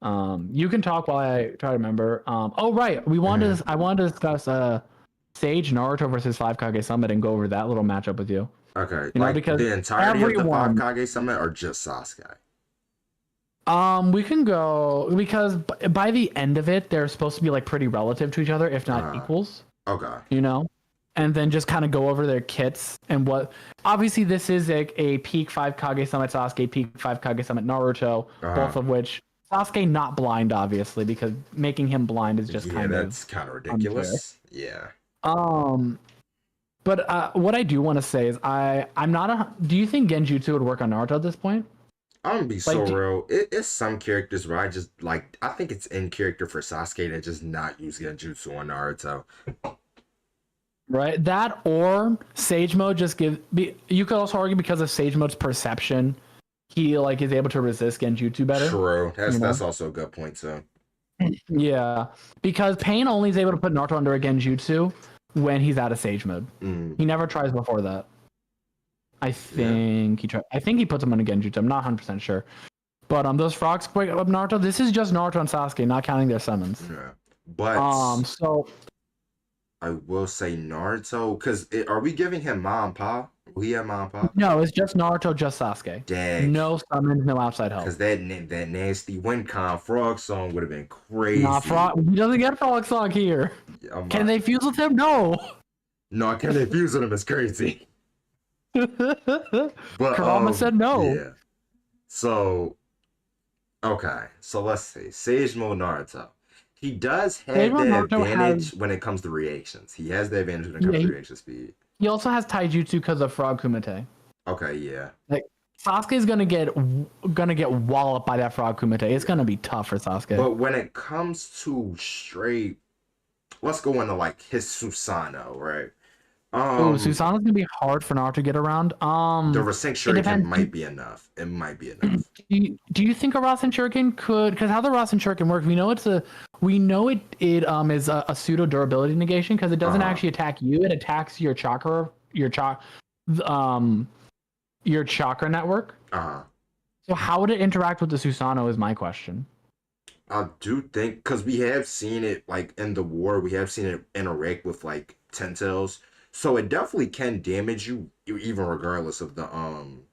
You can talk while I try to remember. Oh right, I wanted to discuss Sage Naruto versus 5 Summit and go over that little matchup with you. Okay, You know, like because the entirety of the five everyone, Kage Summit or just Sasuke? we can go because by the end of it, they're supposed to be like pretty relative to each other, if not equals. Okay. You know, and then just kind of go over their kits and what. Obviously, this is a peak 5 Summit Sasuke, peak 5 Summit Naruto, both of which Sasuke not blind, obviously, because making him blind is just that's kind of ridiculous. unfair. Yeah. But what I do want to say is I'm not a. Do you think Genjutsu would work on Naruto at this point? I'm gonna be so real. It's some characters where I just like. I think it's in character for Sasuke to just not use Genjutsu on Naruto. Right, that or Sage Mode just you could also argue because of Sage Mode's perception, he like is able to resist Genjutsu better. True, that's also a good point too. Yeah, because Pain only is able to put Naruto under a Genjutsu when he's out of Sage Mode. He never tries before that. I think he puts him on a Genjutsu. I'm not 100% sure. But those frogs break up Naruto. This is just Naruto and Sasuke, not counting their summons. Yeah, but so I will say Naruto, because are we giving him Mom Pa? We have Mom Pa? No, it's just Naruto, just Sasuke. Dang. No summons, no outside help. Because that nasty WinCon frog song would have been crazy. Nah, he doesn't get frog song here. Can they fuse with him? No. No, can they fuse with him? It's crazy. But Kurama said no. Yeah. So, okay. So let's see. Sage Mode Naruto. He does have the advantage when it comes to reactions. He has the advantage when it comes to reaction speed. He also has Taijutsu because of Frog Kumite. Okay, yeah. Like Sasuke's gonna get walloped by that Frog Kumite. It's gonna be tough for Sasuke. But when it comes to straight, let's go into like his Susanoo, right? Susanoo's gonna be hard for Naruto to get around. The Rasengan Shuriken might be enough. It might be enough. Do you think a Rasen Shuriken could? Because how the Rasen Shuriken works, we know it is a pseudo durability negation because it doesn't actually attack you. It attacks your chakra network. So how would it interact with the Susanoo is my question. I do think because we have seen it like in the war, we have seen it interact with like Tentails. So it definitely can damage you, even regardless of the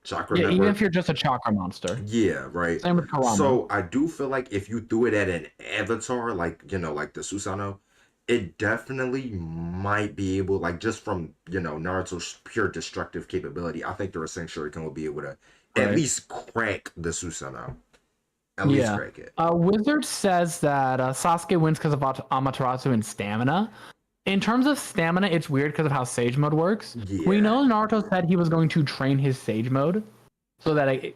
chakra network. Even if you're just a chakra monster. Yeah, right. Same with Kurama. So I do feel like if you threw it at an avatar, like like the Susanoo, it definitely might be able, like just from Naruto's pure destructive capability. I think the Rasengan Shuriken will be able to at least crack the Susanoo. At least crack it. Wizard says that Sasuke wins because of Amaterasu and stamina. In terms of stamina, it's weird because of how Sage Mode works. Yeah. We know Naruto said he was going to train his Sage Mode, so that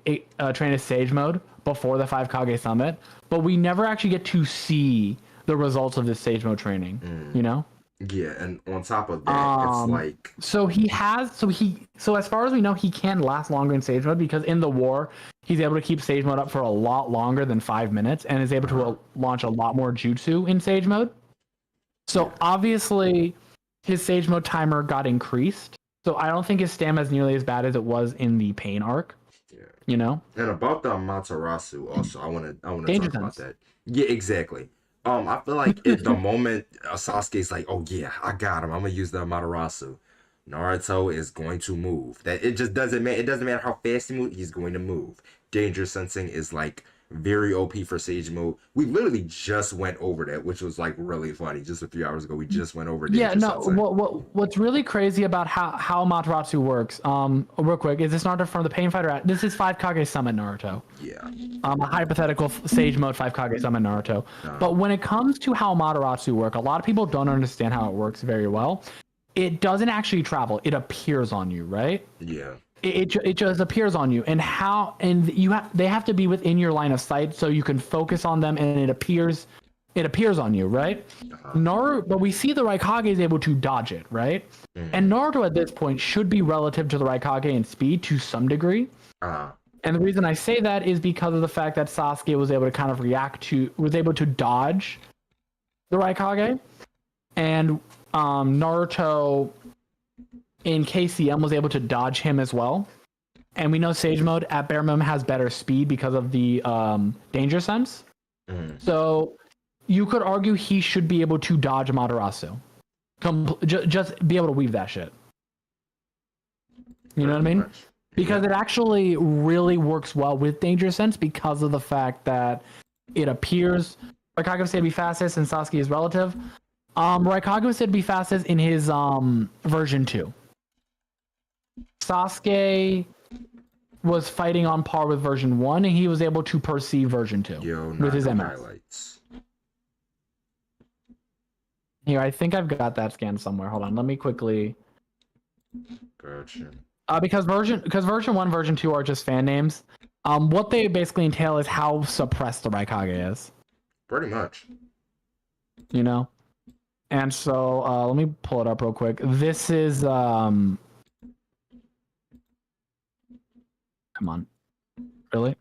train his Sage Mode before the 5 Kage Summit, but we never actually get to see the results of this Sage Mode training. Yeah, and on top of that, it's like so as far as we know, he can last longer in Sage Mode because in the war, he's able to keep Sage Mode up for a lot longer than 5 minutes and is able to launch a lot more jutsu in Sage Mode. So obviously, his Sage Mode timer got increased. So I don't think his stamina is nearly as bad as it was in the Pain arc. Yeah. And about the Amaterasu, also, I want to talk about that. Yeah, exactly. I feel like at the moment Sasuke's like, oh yeah, I got him. I'm gonna use the Amaterasu. Naruto is going to move. That it just doesn't matter. It doesn't matter how fast he moves. He's going to move. Danger sensing is like very OP for Sage Mode. We literally just went over that, which was like really funny. Just a few hours ago, we just went over. What's really crazy about how Amaterasu works? Real quick, is this Naruto from the Pain Fighter? This is 5 Kage Summit Naruto. Yeah. A hypothetical Sage Mode 5 Kage Summit Naruto. But when it comes to how Amaterasu work, a lot of people don't understand how it works very well. It doesn't actually travel; it appears on you, right? Yeah. It just appears on you, they have to be within your line of sight so you can focus on them, and it appears on you, right? But we see the Raikage is able to dodge it, right? And Naruto at this point should be relative to the Raikage in speed to some degree. And the reason I say that is because of the fact that Sasuke was able to kind of was able to dodge the Raikage, and Naruto in KCM was able to dodge him as well. And we know Sage Mode at bare minimum has better speed because of the danger sense. So you could argue he should be able to dodge Amaterasu. Just be able to weave that shit. You know what I mean? Because it actually really works well with Danger Sense because of the fact that it appears Raikage was said to be fastest and Sasuke is relative. Raikage was said to be fastest in his version 2. Sasuke was fighting on par with version 1 and he was able to perceive version 2 with his MS. Highlights. Here, I think I've got that scanned somewhere. Hold on, let me quickly. Gotcha. Because version 1, version 2 are just fan names. What they basically entail is how suppressed the Raikage is. Pretty much. You know? And so, let me pull it up real quick. This is, come on. Really?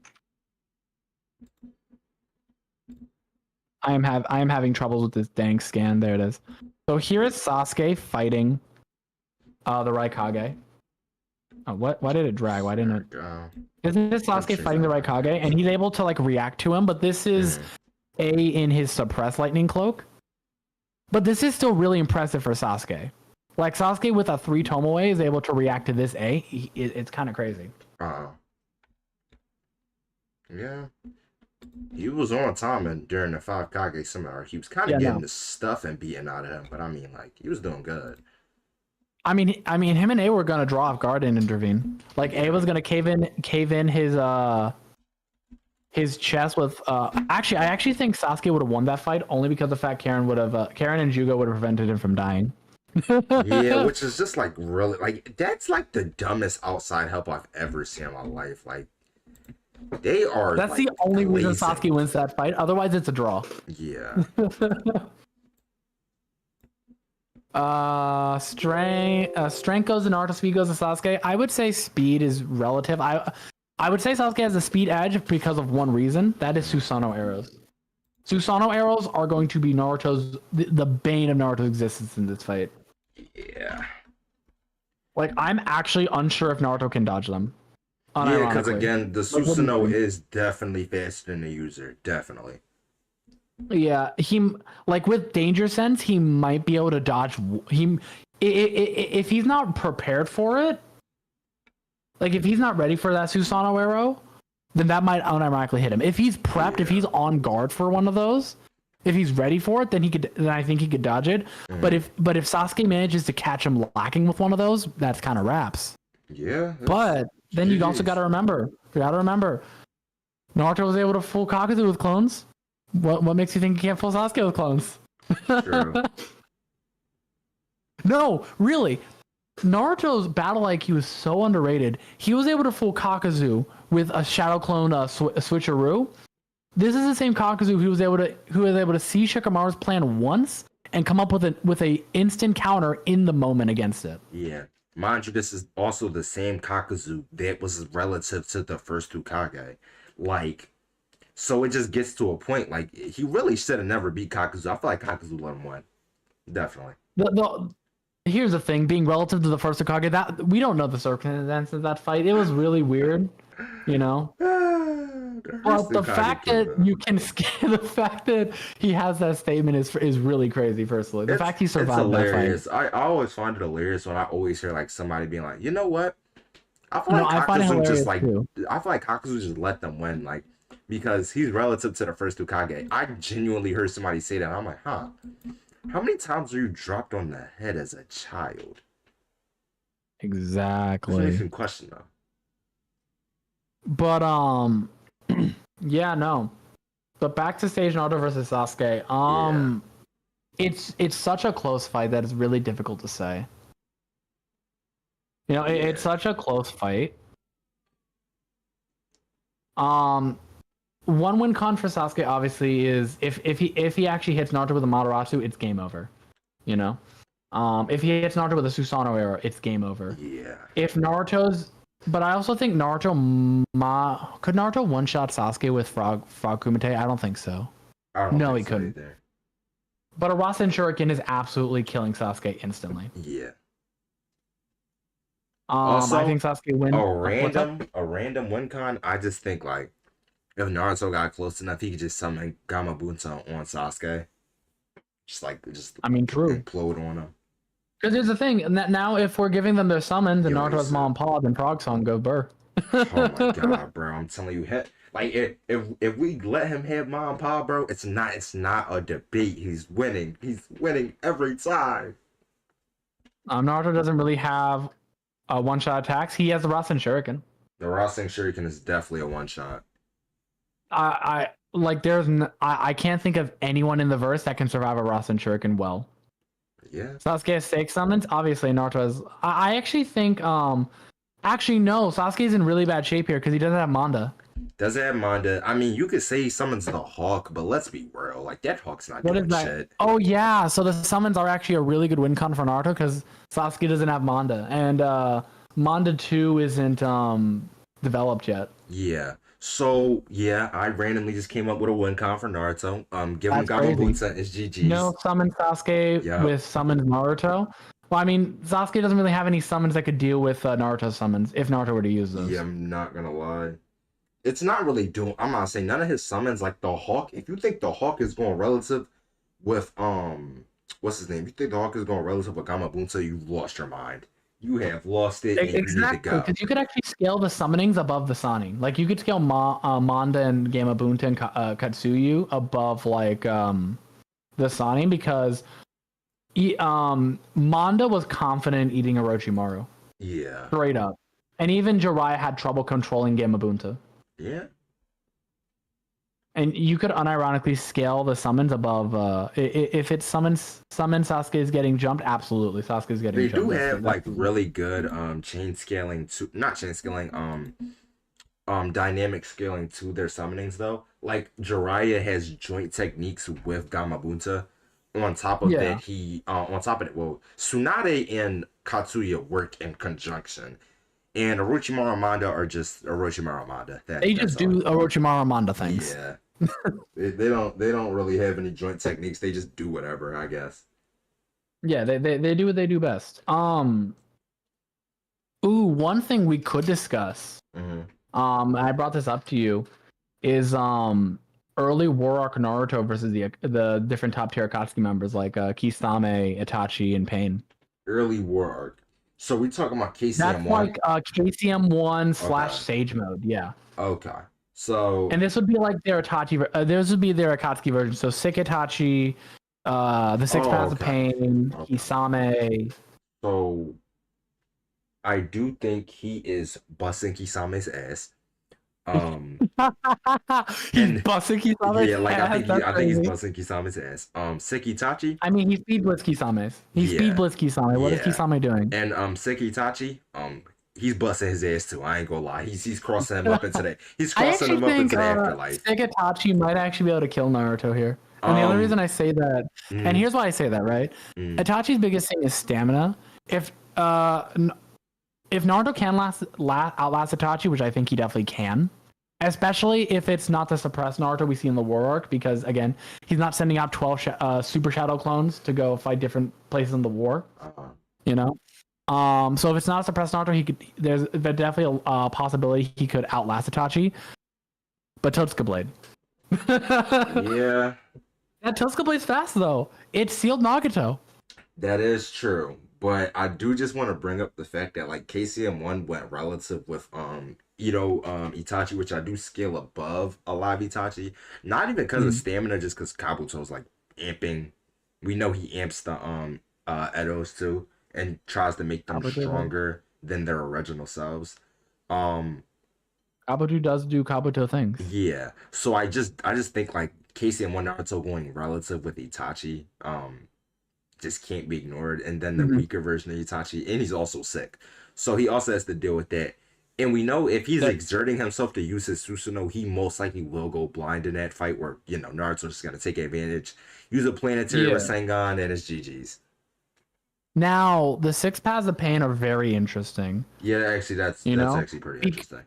I am having troubles with this dang scan. There it is. So here is Sasuke fighting the Raikage. Oh, what? Why did it drag? Why didn't it? Isn't this Sasuke fighting the Raikage? And he's able to like react to him, but this is A in his suppressed lightning cloak. But this is still really impressive for Sasuke. Like Sasuke with a 3 Tomoe is able to react to this A. It's kind of crazy. Yeah. He was on time and during the 5 Kage seminar. He was kind of getting the stuff and beating out of him, but I mean, like, he was doing good. I mean, him and A were gonna draw off guard and intervene. Like A was gonna cave in his chest with. Actually, I actually think Sasuke would have won that fight only because the fact Karen and Jugo would have prevented him from dying. Yeah, which is just like really like that's like the dumbest outside help I've ever seen in my life. Like they are. That's like, the only reason Sasuke wins that fight. Otherwise, it's a draw. Yeah. Strength goes to Naruto, speed goes to Sasuke. I would say speed is relative. I would say Sasuke has a speed edge because of one reason. That is Susanoo arrows. Susanoo arrows are going to be the bane of Naruto's existence in this fight. Yeah. Like I'm actually unsure if Naruto can dodge them. Yeah, because again, the Susanoo is definitely faster than the user. Definitely. Yeah, he like with Danger Sense, he might be able to dodge. If he's not prepared for it, like if he's not ready for that Susanoo arrow, then that might unironically hit him. If he's prepped, if he's on guard for one of those, if he's ready for it, then I think he could dodge it. But if Sasuke manages to catch him lacking with one of those, that's kind of wraps. Yeah. But then you also got to remember, Naruto was able to fool Kakuzu with clones. What makes you think you can't fool Sasuke with clones? True. No, really. Naruto's battle IQ is so underrated. He was able to fool Kakuzu with a shadow clone switcheroo. This is the same Kakuzu who was able to see Shikamaru's plan once and come up with a instant counter in the moment against it. Yeah. Mind you, this is also the same Kakuzu that was relative to the first 2 Kage. Like, so it just gets to a point, like, he really should have never beat Kakuzu. I feel like Kakuzu let him win. Definitely. Here's the thing, being relative to the first Hokage, that we don't know the circumstances of that fight. It was really weird, you know. But the fact that you can the fact that he has that statement is really crazy. Personally, the fact he survived that fight. I always find it hilarious when I always hear like somebody being like, you know what? I feel like Kakuzu just like I feel like Kakuzu just let them win, like because he's relative to the first 2 Kage. I genuinely heard somebody say that. And I'm like, huh? How many times were you dropped on the head as a child? Exactly. That's an interesting question, though. But yeah, no. But back to stage Naruto versus Sasuke. It's such a close fight that it's really difficult to say. You know, it's such a close fight. One win con for Sasuke obviously is if he actually hits Naruto with a Amaterasu, it's game over. You know, if he hits Naruto with a Susanoo arrow, it's game over. Yeah. But I also think could Naruto one shot Sasuke with Frog Kumite? I don't think so. No, he couldn't. Either. But a Rasen Shuriken is absolutely killing Sasuke instantly. Yeah. Also, I think Sasuke wins. A random win con. I just think like if Naruto got close enough, he could just summon Gamabunta on Sasuke, just I mean, true. implode on him. Because here's the thing, and that now if we're giving them their summons and Yo, Naruto's mom and pa, then Frog Song go burr. oh my god, bro! I'm telling you, like if we let him have Mom and Pa, bro, it's not a debate. He's winning. He's winning every time. Naruto doesn't really have one-shot attacks. He has the Rasen Shuriken. The Rasen Shuriken is definitely a one shot. I like. I can't think of anyone in the verse that can survive a Rasen Shuriken well. Yeah. Sasuke has stake summons. Obviously, Naruto has. I actually think. Actually, no. Sasuke's in really bad shape here because he doesn't have Manda. Doesn't have Manda. I mean, you could say he summons the Hawk, but let's be real. Like, that Hawk's not What is doing that? shit. Oh, yeah. So the summons are actually a really good win con for Naruto because Sasuke doesn't have Manda. And Manda 2 isn't developed yet. Yeah. So, yeah, I randomly just came up with a win con for Naruto. Give him That's crazy. Gamabunta is GG's. No summon Sasuke Yep. with summons Naruto. Well, I mean, Sasuke doesn't really have any summons that could deal with Naruto's summons if Naruto were to use those. Yeah, I'm not gonna lie. It's not really doing. I'm not saying none of his summons, like the Hawk. If you think the Hawk is going relative with what's his name? You think the Hawk is going relative with Gamabunta? You lost your mind. You have lost it. And Exactly, you need to go. because you could actually scale the summonings above the Sannin. Like you could scale Manda and Gamabunta and Katsuyu above like the Sannin because Manda was confident in eating Orochimaru. Yeah. Straight up. And even Jiraiya had trouble controlling Gamabunta. Yeah. And you could unironically scale the summons above. If it's summons Sasuke is getting jumped, absolutely Sasuke is getting They jumped. do have like really good chain scaling to not chain scaling dynamic scaling to their summonings though. Like Jiraiya has joint techniques with Gamabunta. On top of that, well, Tsunade and Katsuya work in conjunction. And Orochimaru and Manda are just Orochimaru and Manda. They just do Orochimaru Manda things. Yeah. they don't really have any joint techniques. They just do whatever, I guess. Yeah, they do what they do best. Ooh, one thing we could discuss. Mm-hmm. I brought this up to you, is early War Arc Naruto versus the different top tier Akatsuki members like Kisame, Itachi, and Pain. Early War Arc. So we talking about KCM1? That's like KCM1 / Sage Mode, yeah. Okay. So and this would be like their Itachi. This would be their Akatsuki version. So Sick Itachi, the Six Paths of Pain, Kisame. So I do think he is busting Kisame's ass. He's busting Kisame's like ass. I think he's busting Kisame's ass. Sick Itachi. I mean, he speed blitz Kisame's. Speed blitz Kisame. What is Kisame doing? And Sick Itachi, he's busting his ass too. I ain't gonna lie. He's crossing him up into the afterlife. Sick Itachi might actually be able to kill Naruto here. And the only reason I say that, and here's why I say that, right? Itachi's biggest thing is stamina. If Naruto can outlast Itachi, which I think he definitely can, especially if it's not the suppressed Naruto we see in the War Arc, because again, he's not sending out 12 Super Shadow clones to go fight different places in the war. You know, so if it's not a suppressed Naruto, there's definitely a possibility he could outlast Itachi. But Totsuka Blade. Yeah. That Totsuka Blade's fast though. It sealed Nagato. That is true. But I do just want to bring up the fact that like KCM1 went relative with Itachi, which I do scale above a lot of Itachi. Not even because of stamina, just because Kabuto's like amping. We know he amps the Edos too and tries to make them stronger than their original selves. Kabuto does do Kabuto things. Yeah. So I just think like KCM1 Naruto going relative with Itachi just can't be ignored. And then the weaker version of Itachi, and he's also sick. So he also has to deal with that. And we know if he's exerting himself to use his Susanoo, he most likely will go blind in that fight where, Naruto's just going to take advantage, use a planetary Rasengan, and it's GG's. Now, the Six Paths of Pain are very interesting. Yeah, actually, that's actually pretty interesting.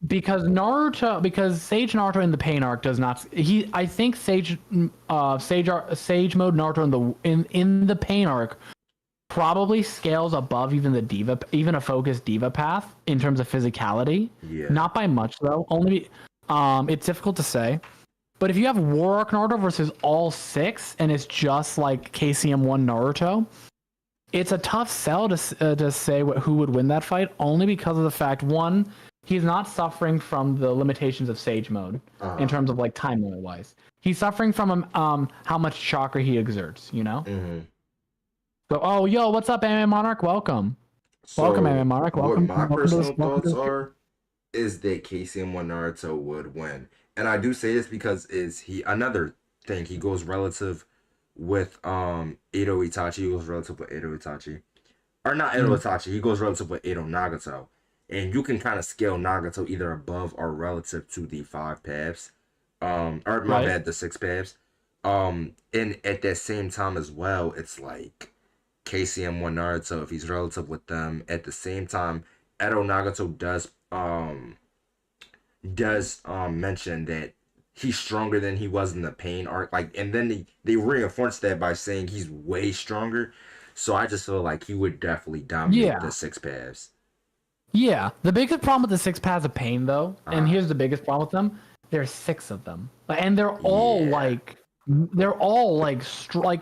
Because Sage Naruto in the Pain arc does not. I think Sage mode Naruto in the Pain arc probably scales above even a focused diva path in terms of physicality. Yeah. Not by much though. It's difficult to say. But if you have War Arc Naruto versus all 6, and it's just like KCM1 Naruto, it's a tough sell to say who would win that fight, only because of the fact, one, he's not suffering from the limitations of Sage Mode in terms of like time limit wise. He's suffering from how much chakra he exerts, you know? Mm-hmm. So, oh, yo, what's up, Anime Monarch? Welcome. So Welcome, Anime Monarch. Welcome. what my Welcome to personal thoughts this. are is that KCM1 Naruto would win. And I do say this because is he another thing, he goes relative with Edo Itachi, he goes relative with Edo Itachi. Or not Edo Itachi, he goes relative with Edo Nagato. And you can kind of scale Nagato either above or relative to the 5 paths. Or my bad, the 6 paths. And at that same time as well, it's like KCM1 Naruto, if he's relative with them, at the same time, Edo Nagato does mention that he's stronger than he was in the pain arc, like, and then they reinforce that by saying he's way stronger. So I just feel like he would definitely dominate the 6 paths. Yeah, the biggest problem with the 6 paths of pain, though, and here's the biggest problem with them: there's 6 of them, and they're all like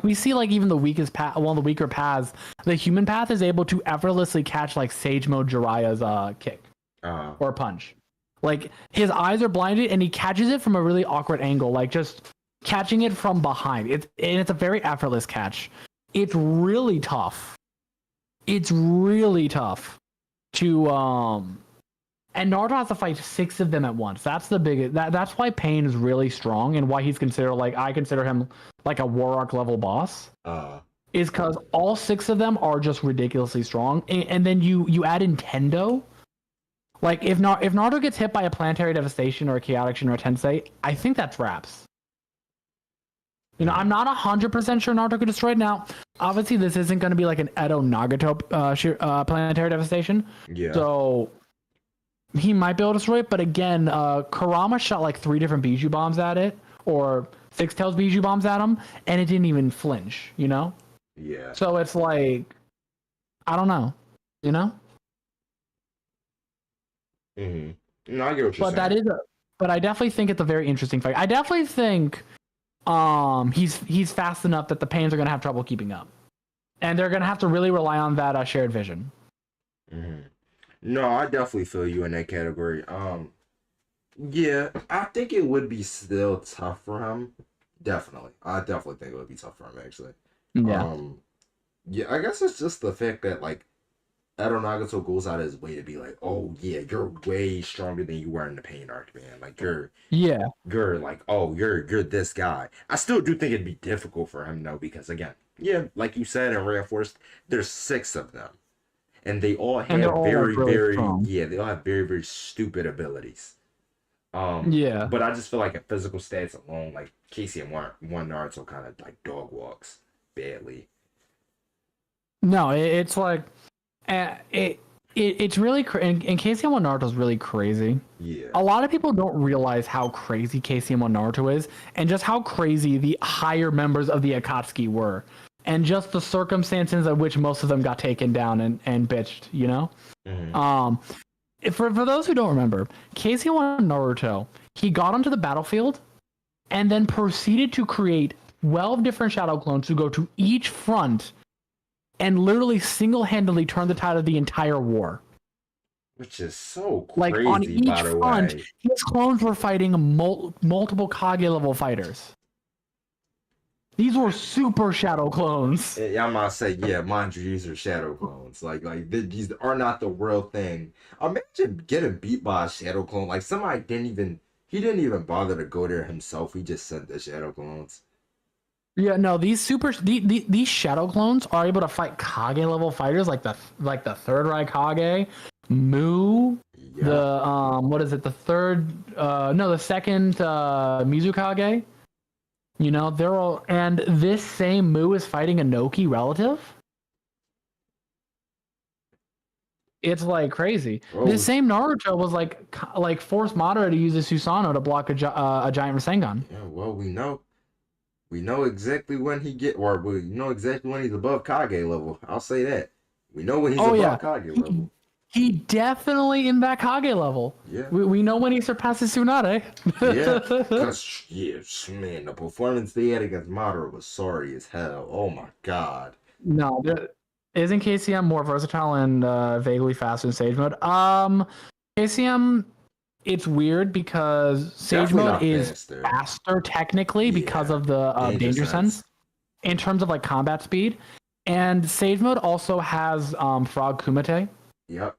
we see like even the weakest path, one of the weaker paths, the human path is able to effortlessly catch like Sage Mode Jiraiya's kick or punch. Like his eyes are blinded and he catches it from a really awkward angle, like just catching it from behind. It's a very effortless catch. It's really tough. It's really tough to and Naruto has to fight 6 of them at once. That's the biggest. That's why Pain is really strong and why he's considered like I consider him like a War Arc level boss. Is because all 6 of them are just ridiculously strong, and then you add in Tendo. Like if Naruto gets hit by a planetary devastation or a chaotic Shin or a Tensei, I think that's wraps. You know, I'm not 100% sure Naruto could destroy it. Now, obviously, this isn't going to be like an Edo Nagato planetary devastation. Yeah. So he might be able to destroy it, but again, Kurama shot like 3 different Biju bombs at it, or Six Tails Biju bombs at him, and it didn't even flinch. You know. Yeah. So it's like, I don't know. You know. Mm-hmm. No, I get what you're saying. But I definitely think it's a very interesting fight. I definitely think he's fast enough that the Pains are going to have trouble keeping up. And they're going to have to really rely on that shared vision. Mm-hmm. No, I definitely feel you in that category. Yeah, I think it would be still tough for him. Definitely. I definitely think it would be tough for him, actually. Yeah. Yeah, I guess it's just the fact that, like, Edo Nagato goes out of his way to be like, oh yeah, you're way stronger than you were in the Pain arc, man. Like you're like, oh, you're this guy. I still do think it'd be difficult for him though, because again, yeah, like you said and reinforced, there's 6 of them. And they all have they all have very, very stupid abilities. But I just feel like in physical stats alone, like KCM1 Naruto kind of like dog walks badly. No, it's like it's really and KCM1 Naruto is really crazy. Yeah. A lot of people don't realize how crazy KCM1 Naruto is, and just how crazy the higher members of the Akatsuki were, and just the circumstances at which most of them got taken down and bitched. You know. Mm-hmm. For those who don't remember, KCM1 Naruto, he got onto the battlefield, and then proceeded to create 12 different shadow clones to go to each front. And literally single-handedly turned the tide of the entire war. Which is so crazy, like on each by the front, way. His clones were fighting multiple Kage-level fighters. These were super shadow clones. Yeah, I'm about to say, yeah, mind you, these are shadow clones. Like these are not the real thing. Imagine getting beat by a shadow clone. Like somebody didn't even bother to go there himself. He just sent the shadow clones. Yeah, no, these shadow clones are able to fight Kage level fighters like the third Raikage, Mu, the what is it? The second Mizukage. You know, they're all, and this same Mu is fighting a Noki relative. It's like crazy. Oh. This same Naruto was like forced Madara to use a Susanoo to block a giant Rasengan. Yeah, well, we know exactly when we know exactly when he's above Kage level. I'll say that. We know when he's above Kage level. He definitely in that Kage level. Yeah. We know when he surpasses Tsunade. Yeah, because, man, the performance they had against Madara was sorry as hell. Oh my god. No, isn't KCM more versatile and vaguely faster in Sage Mode? KCM, it's weird because Sage Definitely Mode not is faster. faster technically because Yeah, of the danger sense in terms of like combat speed. And Sage Mode also has Frog Kumite. Yep.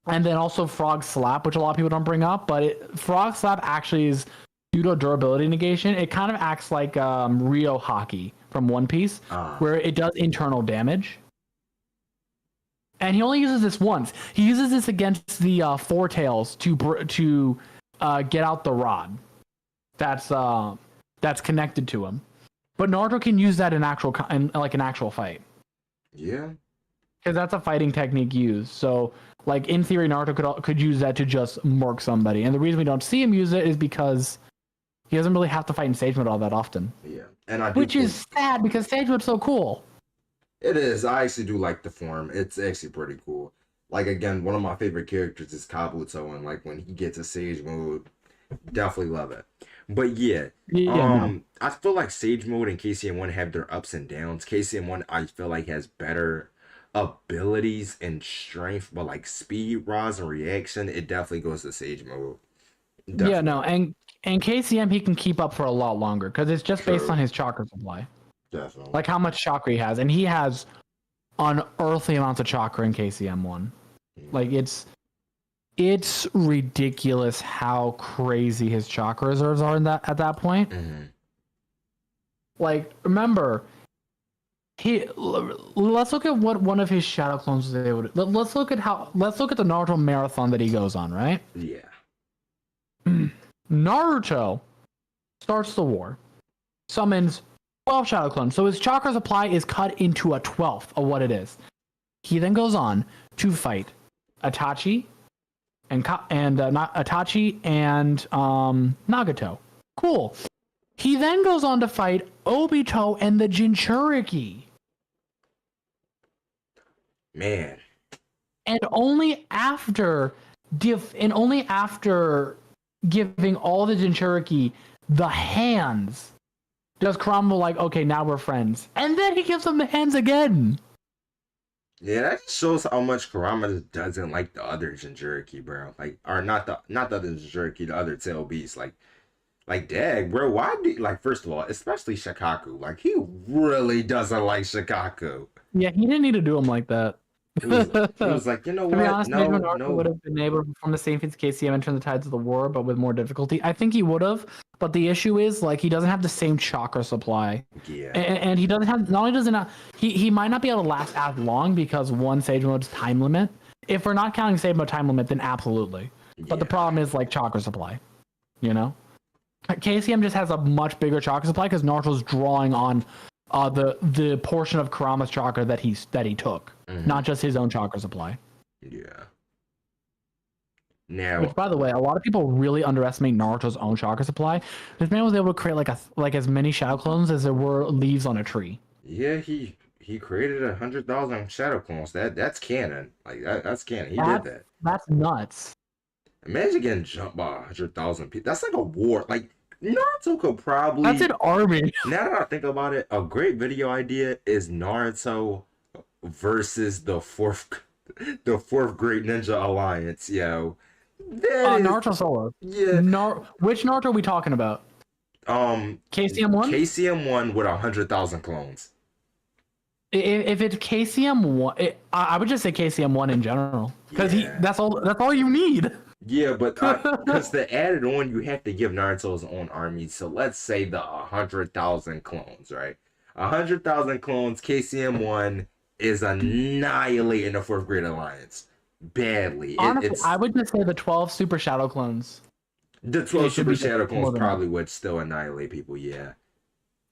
And then also Frog Slap, which a lot of people don't bring up, but Frog Slap actually is pseudo durability negation. It kind of acts like Rio Hockey from One Piece, where it does internal damage. And he only uses this once. He uses this against the Four Tails to get out the rod that's connected to him. But Naruto can use that in an actual fight. Yeah. Because that's a fighting technique used. So, like in theory, Naruto could use that to just murk somebody. And the reason we don't see him use it is because he doesn't really have to fight in Sage Mode all that often. Yeah, and which is sad because Sage Mode's so cool. It is. I actually do like the form. It's actually pretty cool. Like, again, one of my favorite characters is Kabuto, and like when he gets a Sage Mode, definitely love it. But yeah, I feel like Sage Mode and KCM1 have their ups and downs. KCM1 I feel like has better abilities and strength, but like speed, rise, and reaction, it definitely goes to Sage Mode. Definitely. Yeah, no, and KCM he can keep up for a lot longer because it's just based on his chakra supply. Definitely. Like how much chakra he has, and he has unearthly amounts of chakra in KCM1. Like it's ridiculous how crazy his chakra reserves are at that point. Like, remember, let's look at what one of his shadow clones was able to. Let's look at the Naruto marathon that he goes on, right? Yeah. Naruto starts the war, summons 12 shadow clones, so his chakra supply is cut into a 12th of what it is. He then goes on to fight Itachi and Nagato. Cool. He then goes on to fight Obito and the Jinchuriki. Man. And only after giving all the Jinchuriki the hands does Kurama like, okay, now we're friends. And then he gives them the hands again. Yeah, that shows how much Kurama doesn't like the other Jinchuriki, bro. Like, or not the other Jinchuriki, the other tail beasts. Like, dang, bro, why do like, first of all, especially Shikaku, like he really doesn't like Shikaku. Yeah, he didn't need to do him like that. He was like, you know what? To be honest, no, Naruto would have been able to perform the same feats KCM and turn the tides of the war, but with more difficulty. I think he would have, but the issue is like he doesn't have the same chakra supply. Yeah. And he doesn't have. Not only does he might not be able to last as long because one Sage Mode's time limit. If we're not counting Sage Mode time limit, then absolutely. But the problem is like chakra supply. You know, KCM just has a much bigger chakra supply because Naruto's drawing on the portion of Kurama's chakra that he took, not just his own chakra supply. Yeah. Now, which, by the way, a lot of people really underestimate Naruto's own chakra supply. This man was able to create like as many shadow clones as there were leaves on a tree. Yeah, he created 100,000 shadow clones. That's canon. Like that's canon. He did that. That's nuts. Imagine getting jumped by 100,000 people. That's like a war. Like Naruto could probably. That's an army. Now that I think about it, a great video idea is Naruto versus the fourth Great Ninja Alliance. Yo, Naruto solo. Yeah. Which Naruto are we talking about? KCM1. KCM1 with 100,000 clones. If it's KCM1, I would just say KCM1 in general because that's all you need. Yeah, but because to add it on, you have to give Naruto his own army. So let's say the 100,000 clones, right? 100,000 clones. KCM1 is annihilating the Fourth Great Alliance badly. Honestly, I would just say the 12 Super Shadow clones. The 12 Super Shadow clones probably would still annihilate people. Yeah.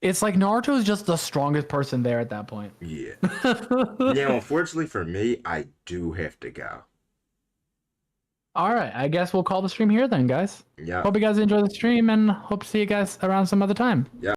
It's like Naruto is just the strongest person there at that point. Yeah. Now, unfortunately for me, I do have to go. All right, I guess we'll call the stream here then, guys. Yeah. Hope you guys enjoy the stream and hope to see you guys around some other time. Yeah.